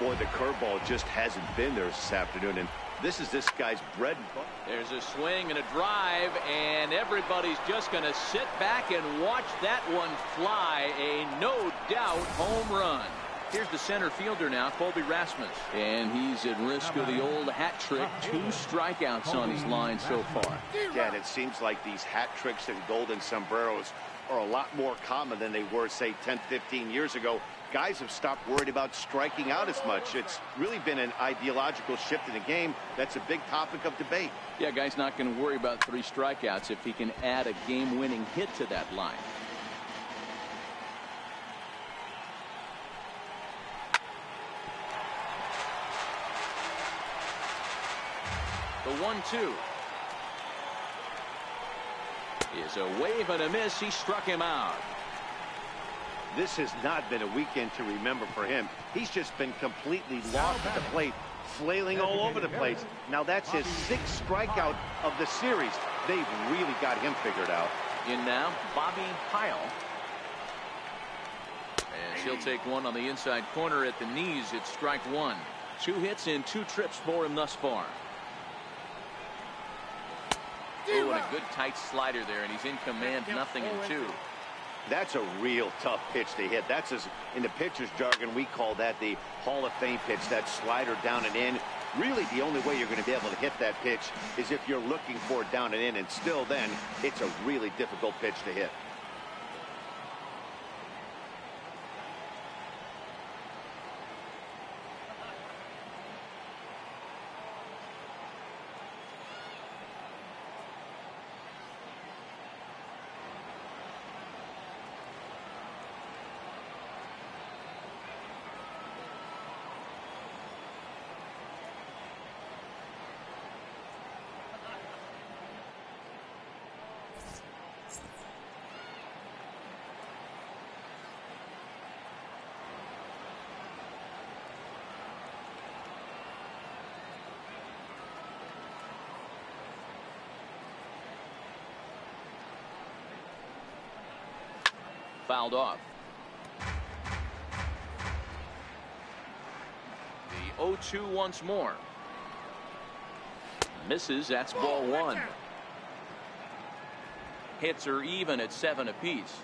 Boy, the curveball just hasn't been there this afternoon, and this is this guy's bread and butter. There's a swing and a drive, and everybody's just going to sit back and watch that one fly. A no doubt home run. Here's the center fielder now, Colby Rasmus. And he's at risk of the old hat trick. 2 strikeouts on his line so far. Yeah, and it seems like these hat tricks and golden sombreros are a lot more common than they were, say, 10, 15 years ago. Guys have stopped worried about striking out as much. It's really been an ideological shift in the game. That's a big topic of debate. Yeah, guy's not going to worry about 3 strikeouts if he can add a game-winning hit to that line. The 1-2 is a wave and a miss. He struck him out. This has not been a weekend to remember for him. He's just been completely lost at the plate, flailing all over the place. Now that's his 6th strikeout of the series. They've really got him figured out. In now, Bobby Pyle. And she'll take one on the inside corner at the knees. It's strike 1. 2 hits in 2 trips for him thus far. Oh, and a good tight slider there, and he's in command, 0-2. That's a real tough pitch to hit. That's, in the pitcher's jargon, we call that the Hall of Fame pitch, that slider down and in. Really, the only way you're going to be able to hit that pitch is if you're looking for it down and in, and still then, it's a really difficult pitch to hit. Fouled off. The 0-2 once more. Misses. That's ball 1. Hits are even at 7 apiece.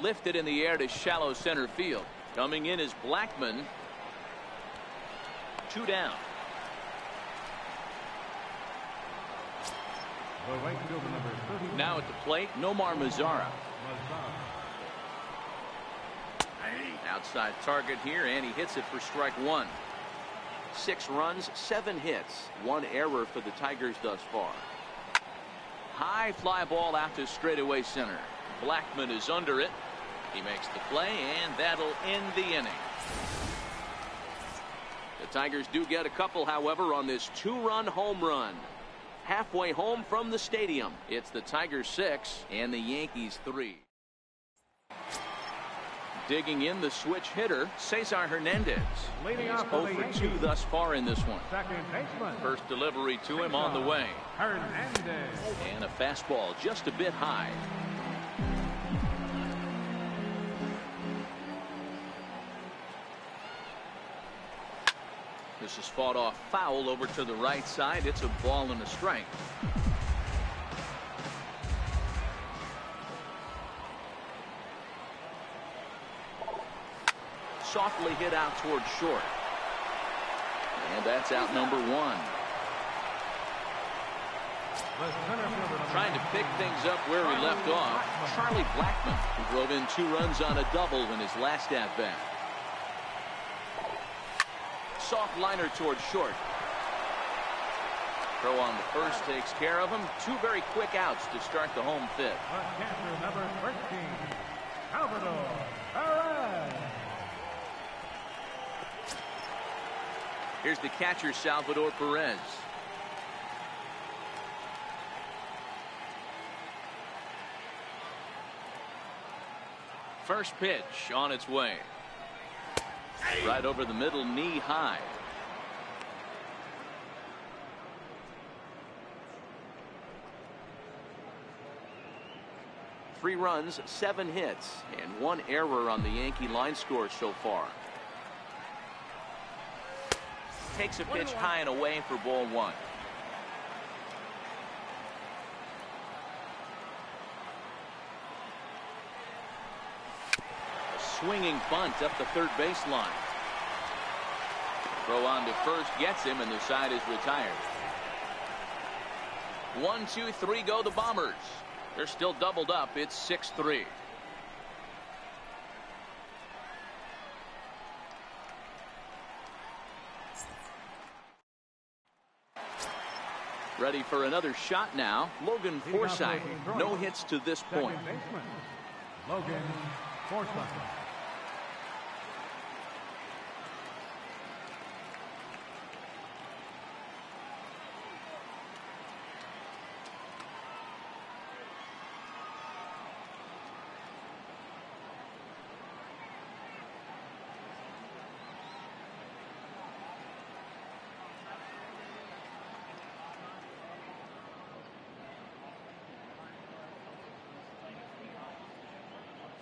Lifted in the air to shallow center field. Coming in is Blackman. 2 down. Now at the plate, Nomar Mazara. Outside target here, and he hits it for strike 1. 6 runs, 7 hits, 1 error for the Tigers thus far. High fly ball out to straightaway center. Blackman is under it. He makes the play, and that'll end the inning. The Tigers do get a couple, however, on this 2-run home run. Halfway home from the stadium. It's the Tigers 6 and the Yankees 3. Digging in, the switch hitter, Cesar Hernandez. He's 0 for 2 thus far in this one. First delivery to him on the way. And a fastball just a bit high. This is fought off foul over to the right side. It's a ball and a strike. Softly hit out towards short. And that's out number 1. Trying to pick things up where he left off. Charlie Blackman, who drove in 2 runs on a double in his last at-bat. Soft liner towards short. Throw on the first takes care of him. 2 very quick outs to start the home 5th. Number 13, Salvador Perez. Here's the catcher, Salvador Perez. First pitch on its way. Right over the middle, knee high. Three runs, 7 hits, and 1 error on the Yankee line score so far. Takes a pitch high and away for ball 1. Swinging bunt up the third baseline. Throw on to first gets him, and the side is retired. 1, 2, 3 go the Bombers. They're still doubled up. It's 6-3. Ready for another shot now. Logan Forsythe. No hits to this point. Logan Forsythe.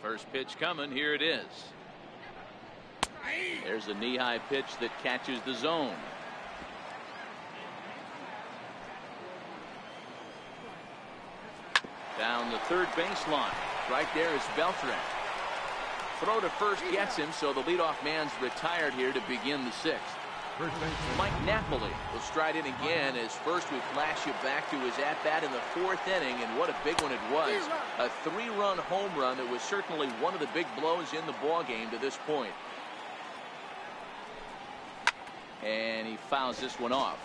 First pitch coming. Here it is. There's a knee-high pitch that catches the zone. Down the third baseline. Right there is Beltran. Throw to first gets him, so the leadoff man's retired here to begin the sixth. Mike Napoli will stride in again as first we flash you back to his at-bat in the fourth inning, and what a big one it was. A 3-run home run that was certainly one of the big blows in the ballgame to this point. And he fouls this one off.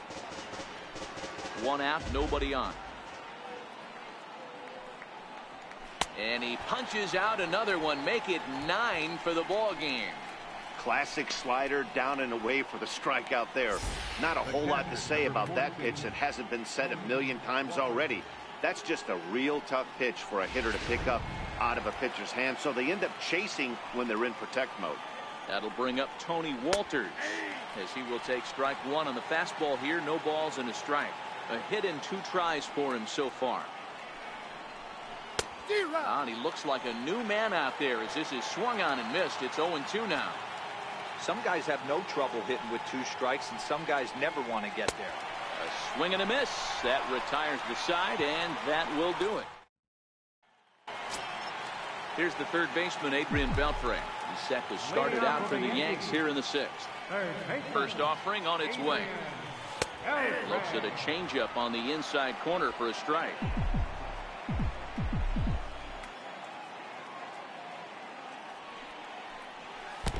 1 out, nobody on. And he punches out another one, make it 9 for the ball game. Classic slider down and away for the strikeout there. Not a whole lot to say about that pitch that hasn't been said a million times already. That's just a real tough pitch for a hitter to pick up out of a pitcher's hand, so they end up chasing when they're in protect mode. That'll bring up Tony Walters as he will take strike 1 on the fastball here. No balls and a strike. A hit in 2 tries for him so far. And he looks like a new man out there as this is swung on and missed. It's 0-2 now. Some guys have no trouble hitting with 2 strikes, and some guys never want to get there. A swing and a miss. That retires the side, and that will do it. Here's the third baseman, Adrian Beltre. He's set to start it out for the Yanks here in the 6th. First offering on its way. Looks at a changeup on the inside corner for a strike.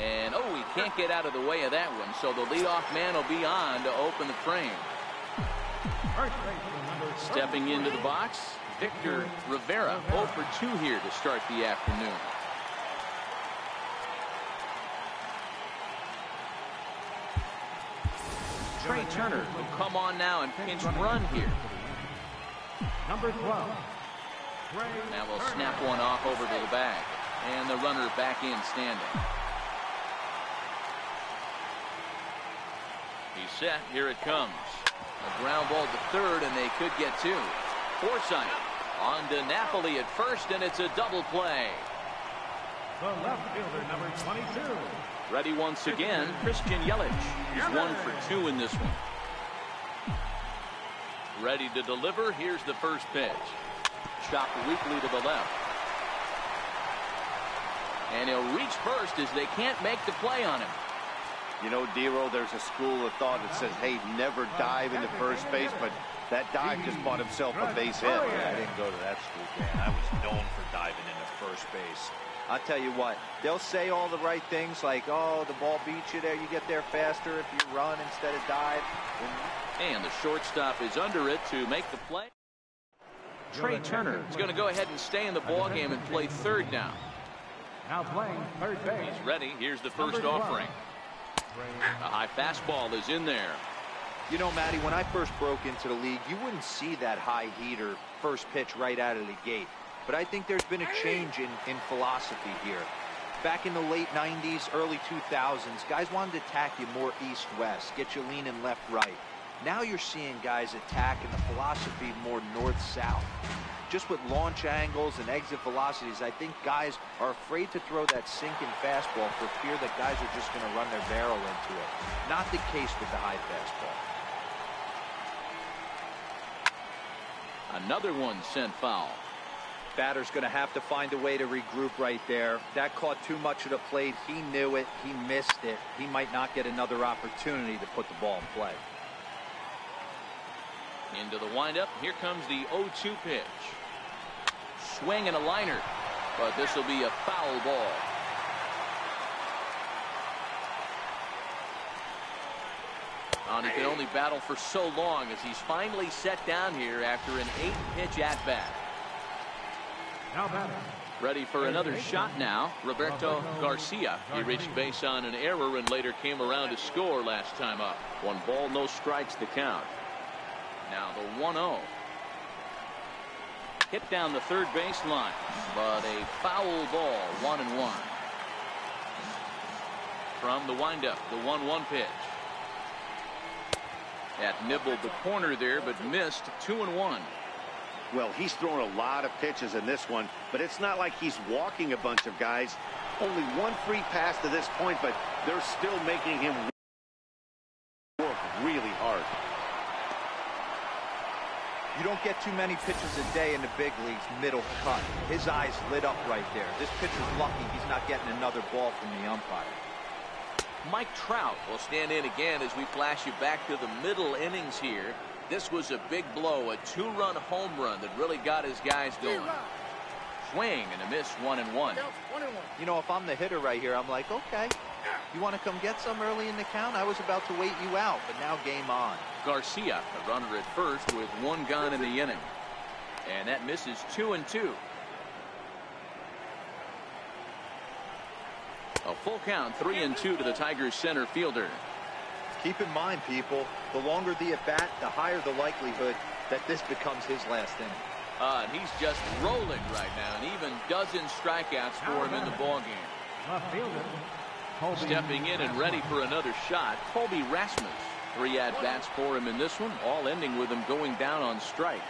And oh, he can't get out of the way of that one, so the leadoff man will be on to open the frame. Stepping into the box, Victor Rivera, 0 for 2 here to start the afternoon. Trey Turner will come on now and pinch run here. Number 12. Now we'll snap one off over to the bag, and the runner back in standing. He's set. Here it comes. A ground ball to third, and they could get 2. Forsythe on to Napoli at first, and it's a double play. The left fielder, number 22. Ready once again, Christian Yelich. He's 1 for 2 in this one. Ready to deliver. Here's the first pitch. Chopped weakly to the left. And he'll reach first as they can't make the play on him. You know, Dero, there's a school of thought that says, hey, never dive into first base, but that dive just bought himself a base hit. I didn't go to that school, Dan. I was known for diving into first base. I'll tell you what, they'll say all the right things like, oh, the ball beats you there, you get there faster if you run instead of dive. And the shortstop is under it to make the play. Trey Turner is going to go ahead and stay in the ball game and play third now. Now playing third base. He's ready. Here's the first offering. A high fastball is in there. You know, Matty, when I first broke into the league, you wouldn't see that high heater first pitch right out of the gate. But I think there's been a change in philosophy here. Back in the late 90s, early 2000s, guys wanted to attack you more east-west, get you leaning left-right. Now you're seeing guys attacking the philosophy more north-south. Just with launch angles and exit velocities, I think guys are afraid to throw that sinking fastball for fear that guys are just going to run their barrel into it. Not the case with the high fastball. Another one sent foul. Batter's going to have to find a way to regroup right there. That caught too much of the plate. He knew it. He missed it. He might not get another opportunity to put the ball in play. Into the windup. Here comes the 0-2 pitch. Swing and a liner, but this will be a foul ball. And he can only battle for so long as he's finally set down here after an 8-pitch at-bat. Now batting. Ready for another shot now. Roberto Garcia. He reached base on an error and later came around to score last time up. 1 ball, no strikes to count. Now the 1-0. Hit down the third baseline, but a foul ball, 1-1. From the windup, the 1-1 pitch. That nibbled the corner there, but missed. 2-1. Well, he's thrown a lot of pitches in this one, but it's not like he's walking a bunch of guys. Only one free pass to this point, but they're still making him work really hard. You don't get too many pitches a day in the big leagues middle cut. His eyes lit up right there. This pitcher's lucky he's not getting another ball from the umpire. Mike Trout will stand in again as we flash you back to the middle innings here. This was a big blow, a 2-run home run that really got his guys going. Swing and a miss, 1-1. You know, if I'm the hitter right here, I'm like, okay, you want to come get some early in the count? I was about to wait you out, but now game on. Garcia, a runner at first with 1 gone in the inning. And that misses 2-2. A full count, 3-2 to the Tigers center fielder. Keep in mind, people, the longer the at-bat, the higher the likelihood that this becomes his last inning. And he's just rolling right now, and even dozen strikeouts for him in the ballgame. Stepping in and ready for another shot, Colby Rasmus. 3 at-bats for him in this one, all ending with him going down on strikes.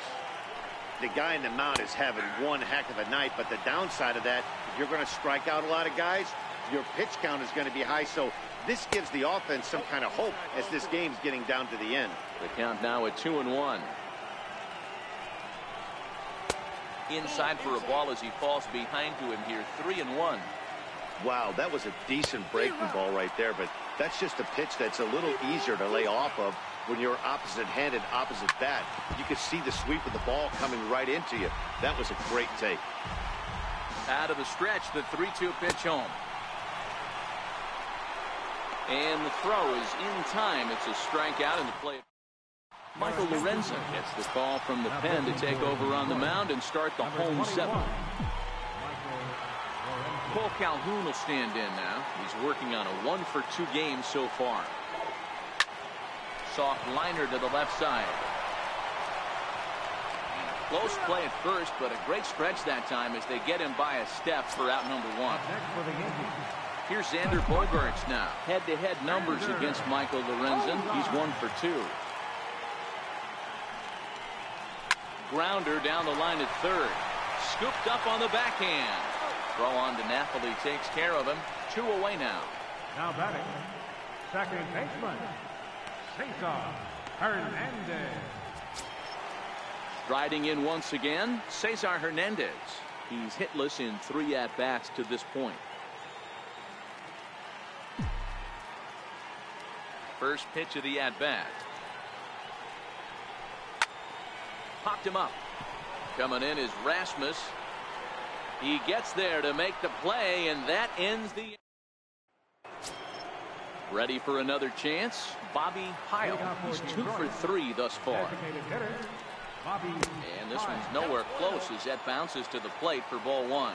The guy in the mound is having one heck of a night, but the downside of that, if you're going to strike out a lot of guys, your pitch count is going to be high, so this gives the offense some kind of hope as this game's getting down to the end. The count now at 2-1. Inside for a ball as he falls behind to him here, 3-1. Wow, that was a decent breaking ball right there, but that's just a pitch that's a little easier to lay off of when you're opposite-handed, opposite bat. You could see the sweep of the ball coming right into you. That was a great take. Out of the stretch, the 3-2 pitch home. And the throw is in time. It's a strikeout in the play. Michael Lorenzen gets the call from the pen to take over on the mound and start the home 7. Cole Calhoun will stand in now. He's working on a 1-for-2 game so far. Soft liner to the left side. Close play at first, but a great stretch that time as they get him by a step for out number 1. Here's Xander Bogaerts now. Head-to-head numbers against Michael Lorenzen. He's 1-for-2. Grounder down the line at third. Scooped up on the backhand. Throw on to Napoli takes care of him. 2 away now. Now batting, second baseman, Cesar Hernandez. Striding in once again, Cesar Hernandez. He's hitless in 3 at-bats to this point. First pitch of the at-bat. Popped him up. Coming in is Rasmus. He gets there to make the play, and that ends the. Ready for another chance. Bobby Pyle. He's 2-for-3 thus far. And this one's nowhere close as that bounces to the plate for ball 1.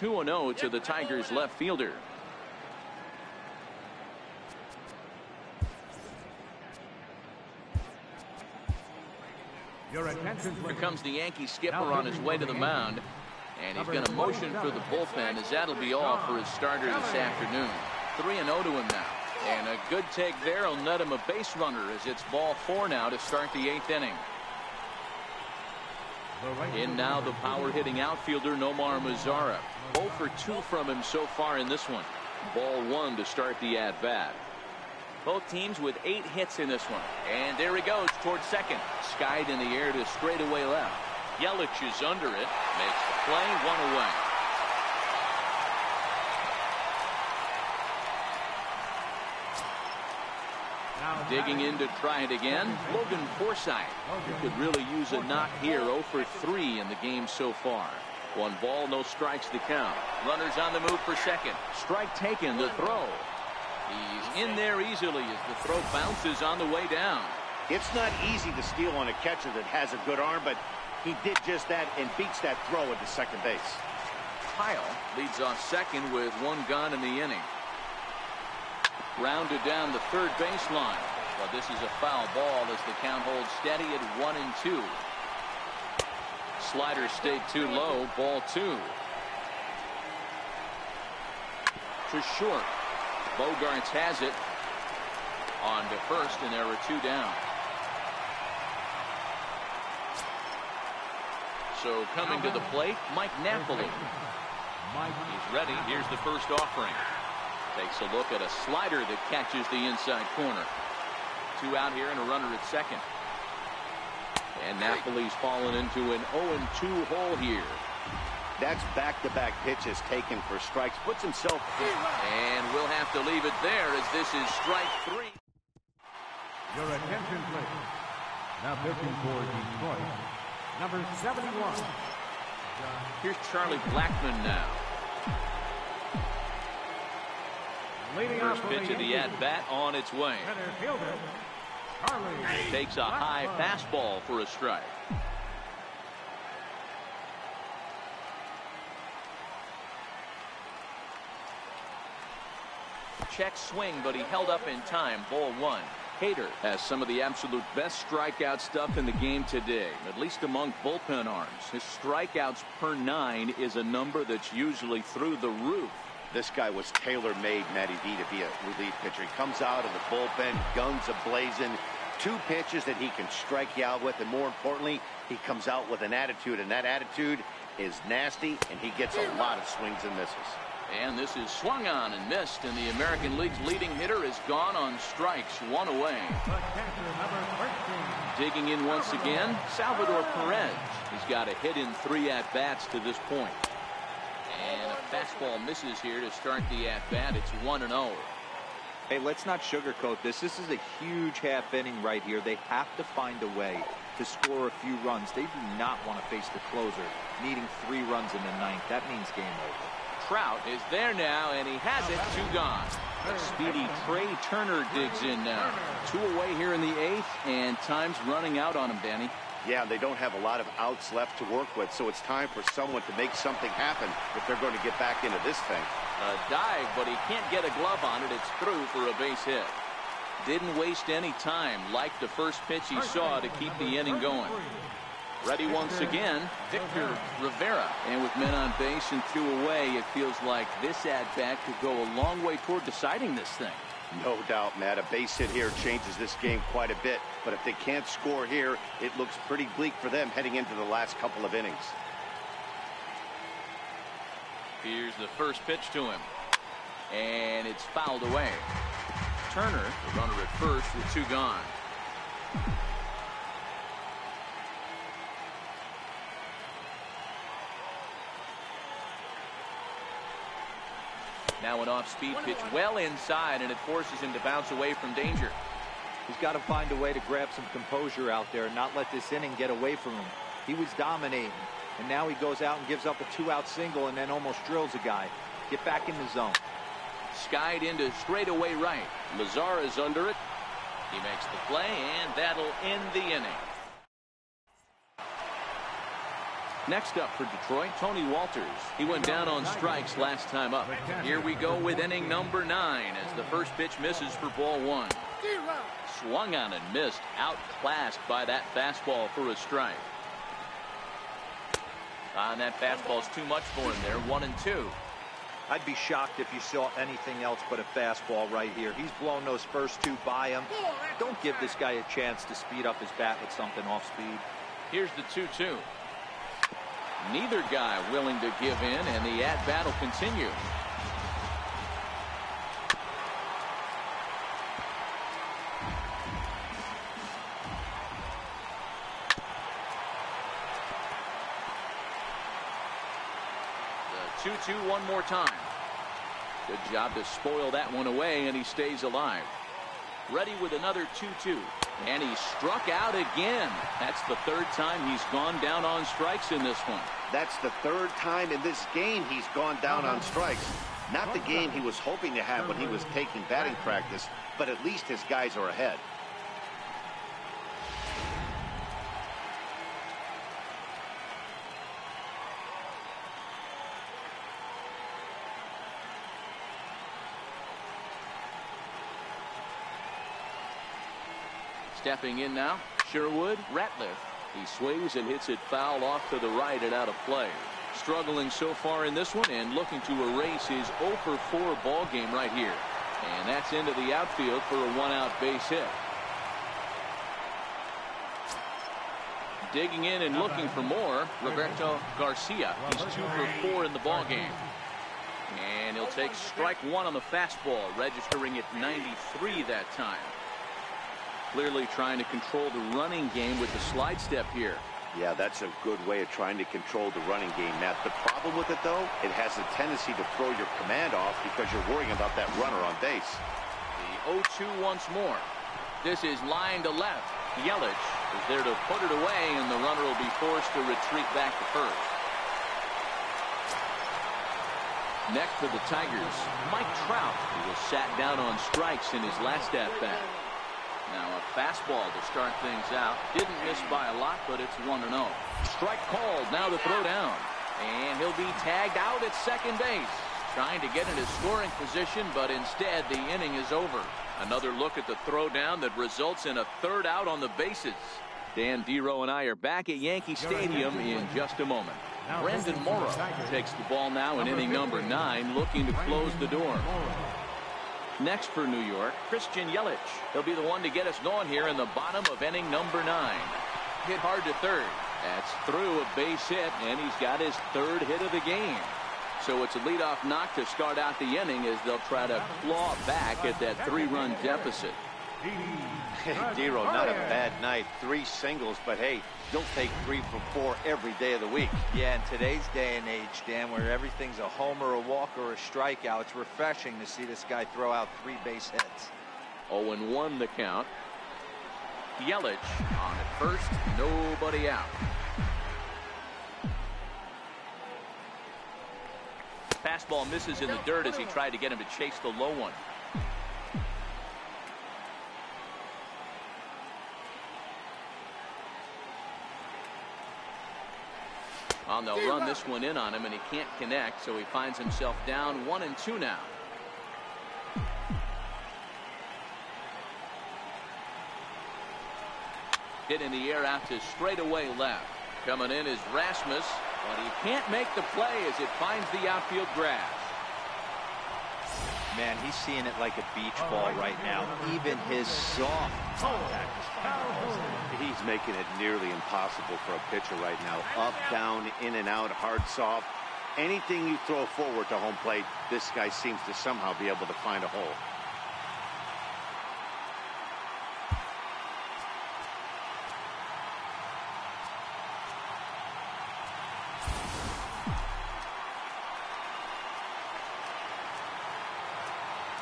2-0 to the Tigers left fielder. Your attention, Here comes the Yankee skipper on his way to the mound. And he's going to motion for the bullpen, as that'll be all for his starter this afternoon. 3-0 to him now. And a good take there will net him a base runner, as it's ball 4 now to start the 8th inning. In now the power-hitting outfielder Nomar Mazara. 0 for 2 from him so far in this one. Ball 1 to start the at-bat. Both teams with 8 hits in this one. And there he goes towards second. Skied in the air to straightaway left. Yelich is under it. Makes the play. 1 away. Digging in to try it again, Logan Forsythe, who could really use a knock here. 0 for 3 in the game so far. 1 ball, no strikes to count. Runners on the move for second. Strike taken, the throw. He's in there easily as the throw bounces on the way down. It's not easy to steal on a catcher that has a good arm, but he did just that and beats that throw at the second base. Kyle leads off second with 1 gone in the inning. Rounded down the third baseline. But this is a foul ball as the count holds steady at 1-2. Slider stayed too low. Ball 2. To short. Bogarts has it. On to first, and there are 2 down. So coming to the plate, Mike Napoli. He's ready. Here's the first offering. Takes a look at a slider that catches the inside corner. 2 out here and a runner at second. And Napoli's fallen into an 0-2 hole here. That's back-to-back pitches taken for strikes. Puts himself. And we'll have to leave it there as this is strike 3. Your attention, please. Now pitching for Detroit, number 71. Here's Charlie Blackmon now. First pitch of the at-bat on its way. Takes a high fastball for a strike. Check swing, but he held up in time. Ball 1. Hader has some of the absolute best strikeout stuff in the game today, at least among bullpen arms. His strikeouts per 9 is a number that's usually through the roof. This guy was tailor-made, Matty V, to be a relief pitcher. He comes out of the bullpen, guns a-blazing, 2 pitches that he can strike you out with, and more importantly, he comes out with an attitude, and that attitude is nasty, and he gets a lot of swings and misses. And this is swung on and missed, and the American League's leading hitter is gone on strikes. 1 away. Digging in once again, Salvador Perez. He's got a hit in 3 at-bats to this point. And a fastball misses here to start the at-bat. It's 1-0. Hey, let's not sugarcoat this. This is a huge half inning right here. They have to find a way to score a few runs. They do not want to face the closer, needing 3 runs in the 9th. That means game over. Trout is there now, and he has it. 2 gone. A speedy Trey Turner digs in now. 2 away here in the 8th, and time's running out on him, Danny. Yeah, they don't have a lot of outs left to work with, so it's time for someone to make something happen if they're going to get back into this thing. A dive, but he can't get a glove on it. It's through for a base hit. Didn't waste any time. Liked the first pitch he saw to keep the inning going. Ready once again, Victor Rivera. And with men on base and 2 away, it feels like this at-bat could go a long way toward deciding this thing. No doubt, Matt. A base hit here changes this game quite a bit. But if they can't score here, it looks pretty bleak for them heading into the last couple of innings. Here's the first pitch to him. And it's fouled away. Turner, the runner at first with 2 gone. Now an off-speed pitch well inside, and it forces him to bounce away from danger. He's got to find a way to grab some composure out there and not let this inning get away from him. He was dominating, and now he goes out and gives up a 2-out single and then almost drills a guy. Get back in the zone. Skied into straightaway right. Lazar is under it. He makes the play, and that'll end the inning. Next up for Detroit, Tony Walters. He went down on strikes last time up. Here we go with inning number 9 as the first pitch misses for ball 1. Swung on and missed, outclassed by that fastball for a strike. And that fastball's too much for him there, 1-2. I'd be shocked if you saw anything else but a fastball right here. He's blown those first 2 by him. Don't give this guy a chance to speed up his bat with something off speed. Here's the 2-2. Neither guy willing to give in, and the at-bat will continue. The 2-2 one more time. Good job to spoil that one away, and he stays alive. Ready with another 2-2. And he struck out again. That's the 3rd time he's gone down on strikes in this one. That's the 3rd time in this game he's gone down on strikes. Not the game he was hoping to have when he was taking batting practice, but at least his guys are ahead. Stepping in now, Sherwood Ratliff. He swings and hits it foul off to the right and out of play. Struggling so far in this one and looking to erase his 0-for-4 ball game right here. And that's into the outfield for a 1-out base hit. Digging in and looking for more, Roberto Garcia. He's 2-for-4 in the ball game. And he'll take strike 1 on the fastball, registering at 93 that time. Clearly trying to control the running game with the slide step here. Yeah, that's a good way of trying to control the running game, Matt. The problem with it, though, it has a tendency to throw your command off because you're worrying about that runner on base. The 0-2 once more. This is line to left. Yelich is there to put it away, and the runner will be forced to retreat back to first. Next for the Tigers, Mike Trout, who was sat down on strikes in his last at-bat. Now a fastball to start things out. Didn't miss by a lot, but it's 1-0. Strike called. Now the throw down. And he'll be tagged out at second base. Trying to get into scoring position, but instead the inning is over. Another look at the throw down that results in a 3rd out on the bases. Dan Dero and I are back at Yankee Stadium in just a moment. Brandon Morrow takes the ball now in inning number 9, looking to close the door. Next for New York, Christian Yelich. He'll be the one to get us going here in the bottom of inning number 9. Hit hard to third. That's through a base hit, and he's got his 3rd hit of the game. So it's a leadoff knock to start out the inning as they'll try to claw back at that 3-run deficit. Dero, not a bad night. 3 singles, but hey, you'll take 3 for 4 every day of the week. Yeah, in today's day and age, Dan, where everything's a homer, a walk, or a strikeout, it's refreshing to see this guy throw out 3 base hits. 0-1 the count. Yelich on at first, nobody out. Fastball misses in the dirt as he tried to get him to chase the low one. Oh, they'll run this one in on him, and he can't connect, so he finds himself down 1-2 now. Hit in the air out to straightaway left. Coming in is Rasmus, but he can't make the play as it finds the outfield grass. Man, he's seeing it like a beach ball right now. Even his soft contact is finding. He's making it nearly impossible for a pitcher right now. Up, down, in and out, hard, soft. Anything you throw forward to home plate, this guy seems to somehow be able to find a hole.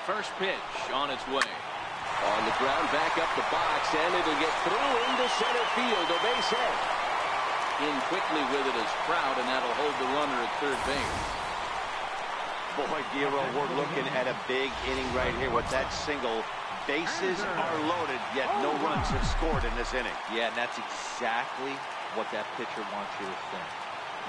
First pitch on its way. On the ground, back up the box, and it'll get through into center field. A base hit. In quickly with it is Trout, and that'll hold the runner at third base. Boy, Dero, we're looking at a big inning right here with that single. Bases are loaded, yet no runs have scored in this inning. Yeah, and that's exactly what that pitcher wants you to think.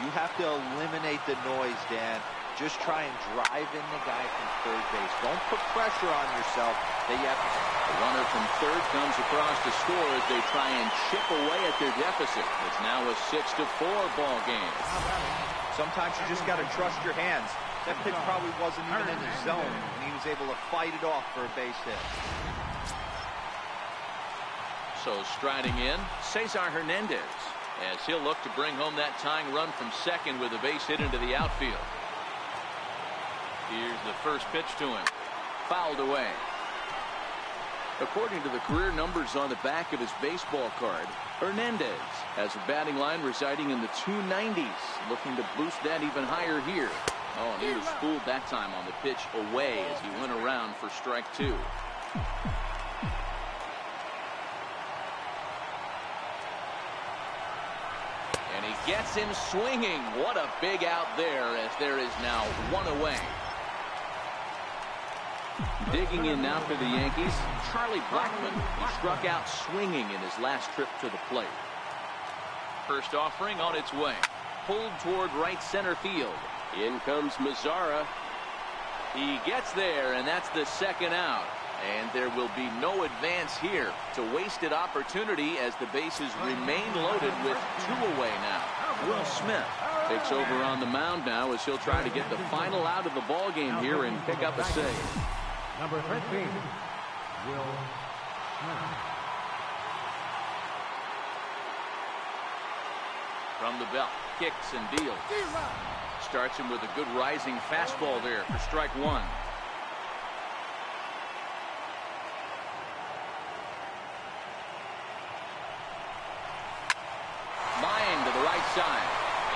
You have to eliminate the noise, Dan. Just try and drive in the guy from third base. Don't put pressure on yourself that you have to. The runner from third comes across to score as they try and chip away at their deficit. It's now a 6-4 ball game. Sometimes you just got to trust your hands. That pitch probably wasn't even in the zone, and he was able to fight it off for a base hit. So striding in, Cesar Hernandez, as he'll look to bring home that tying run from second with a base hit into the outfield. Here's the first pitch to him. Fouled away. According to the career numbers on the back of his baseball card, Hernandez has a batting line residing in the 290s, looking to boost that even higher here. Oh, and he was fooled that time on the pitch away as he went around for strike two. And he gets him swinging. What a big out there, as there is now one away. Digging in now for the Yankees, Charlie Blackmon. He struck out swinging in his last trip to the plate. First offering on its way. Pulled toward right center field. In comes Mazzara. He gets there, and that's the second out. And there will be no advance here. It's a wasted opportunity as the bases remain loaded with two away now. Will Smith takes over on the mound now as he'll try to get the final out of the ball game here and pick up a save. Number 13, Will Smith. From the belt, kicks and deals. Starts him with a good rising fastball there for strike one. Line to the right side.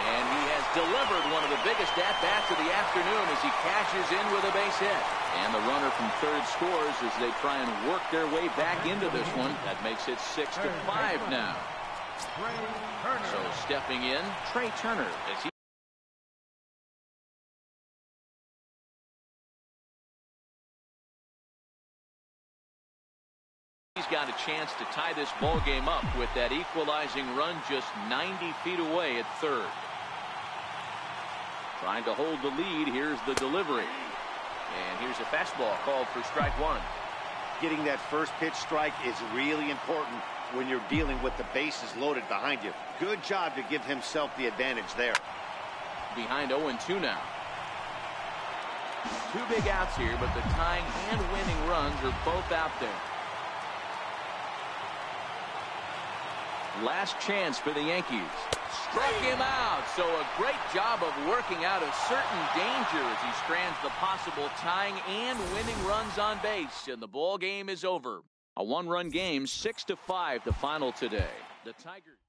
And he has delivered one of the biggest at-bats of the afternoon as he cashes in with a base hit. And the runner from third scores as they try and work their way back into this one. That makes it 6-5 now. So stepping in, Trey Turner as he's got a chance to tie this ball game up with that equalizing run just 90 feet away at third. Trying to hold the lead. Here's the delivery. And here's a fastball called for strike one. Getting that first pitch strike is really important when you're dealing with the bases loaded behind you. Good job to give himself the advantage there. Behind 0-2 now. Two big outs here, but the tying and winning runs are both out there. Last chance for the Yankees. Struck him out. So a great job of working out a certain danger as he strands the possible tying and winning runs on base. And the ball game is over. A one-run game, 6-5 the final today. The Tigers.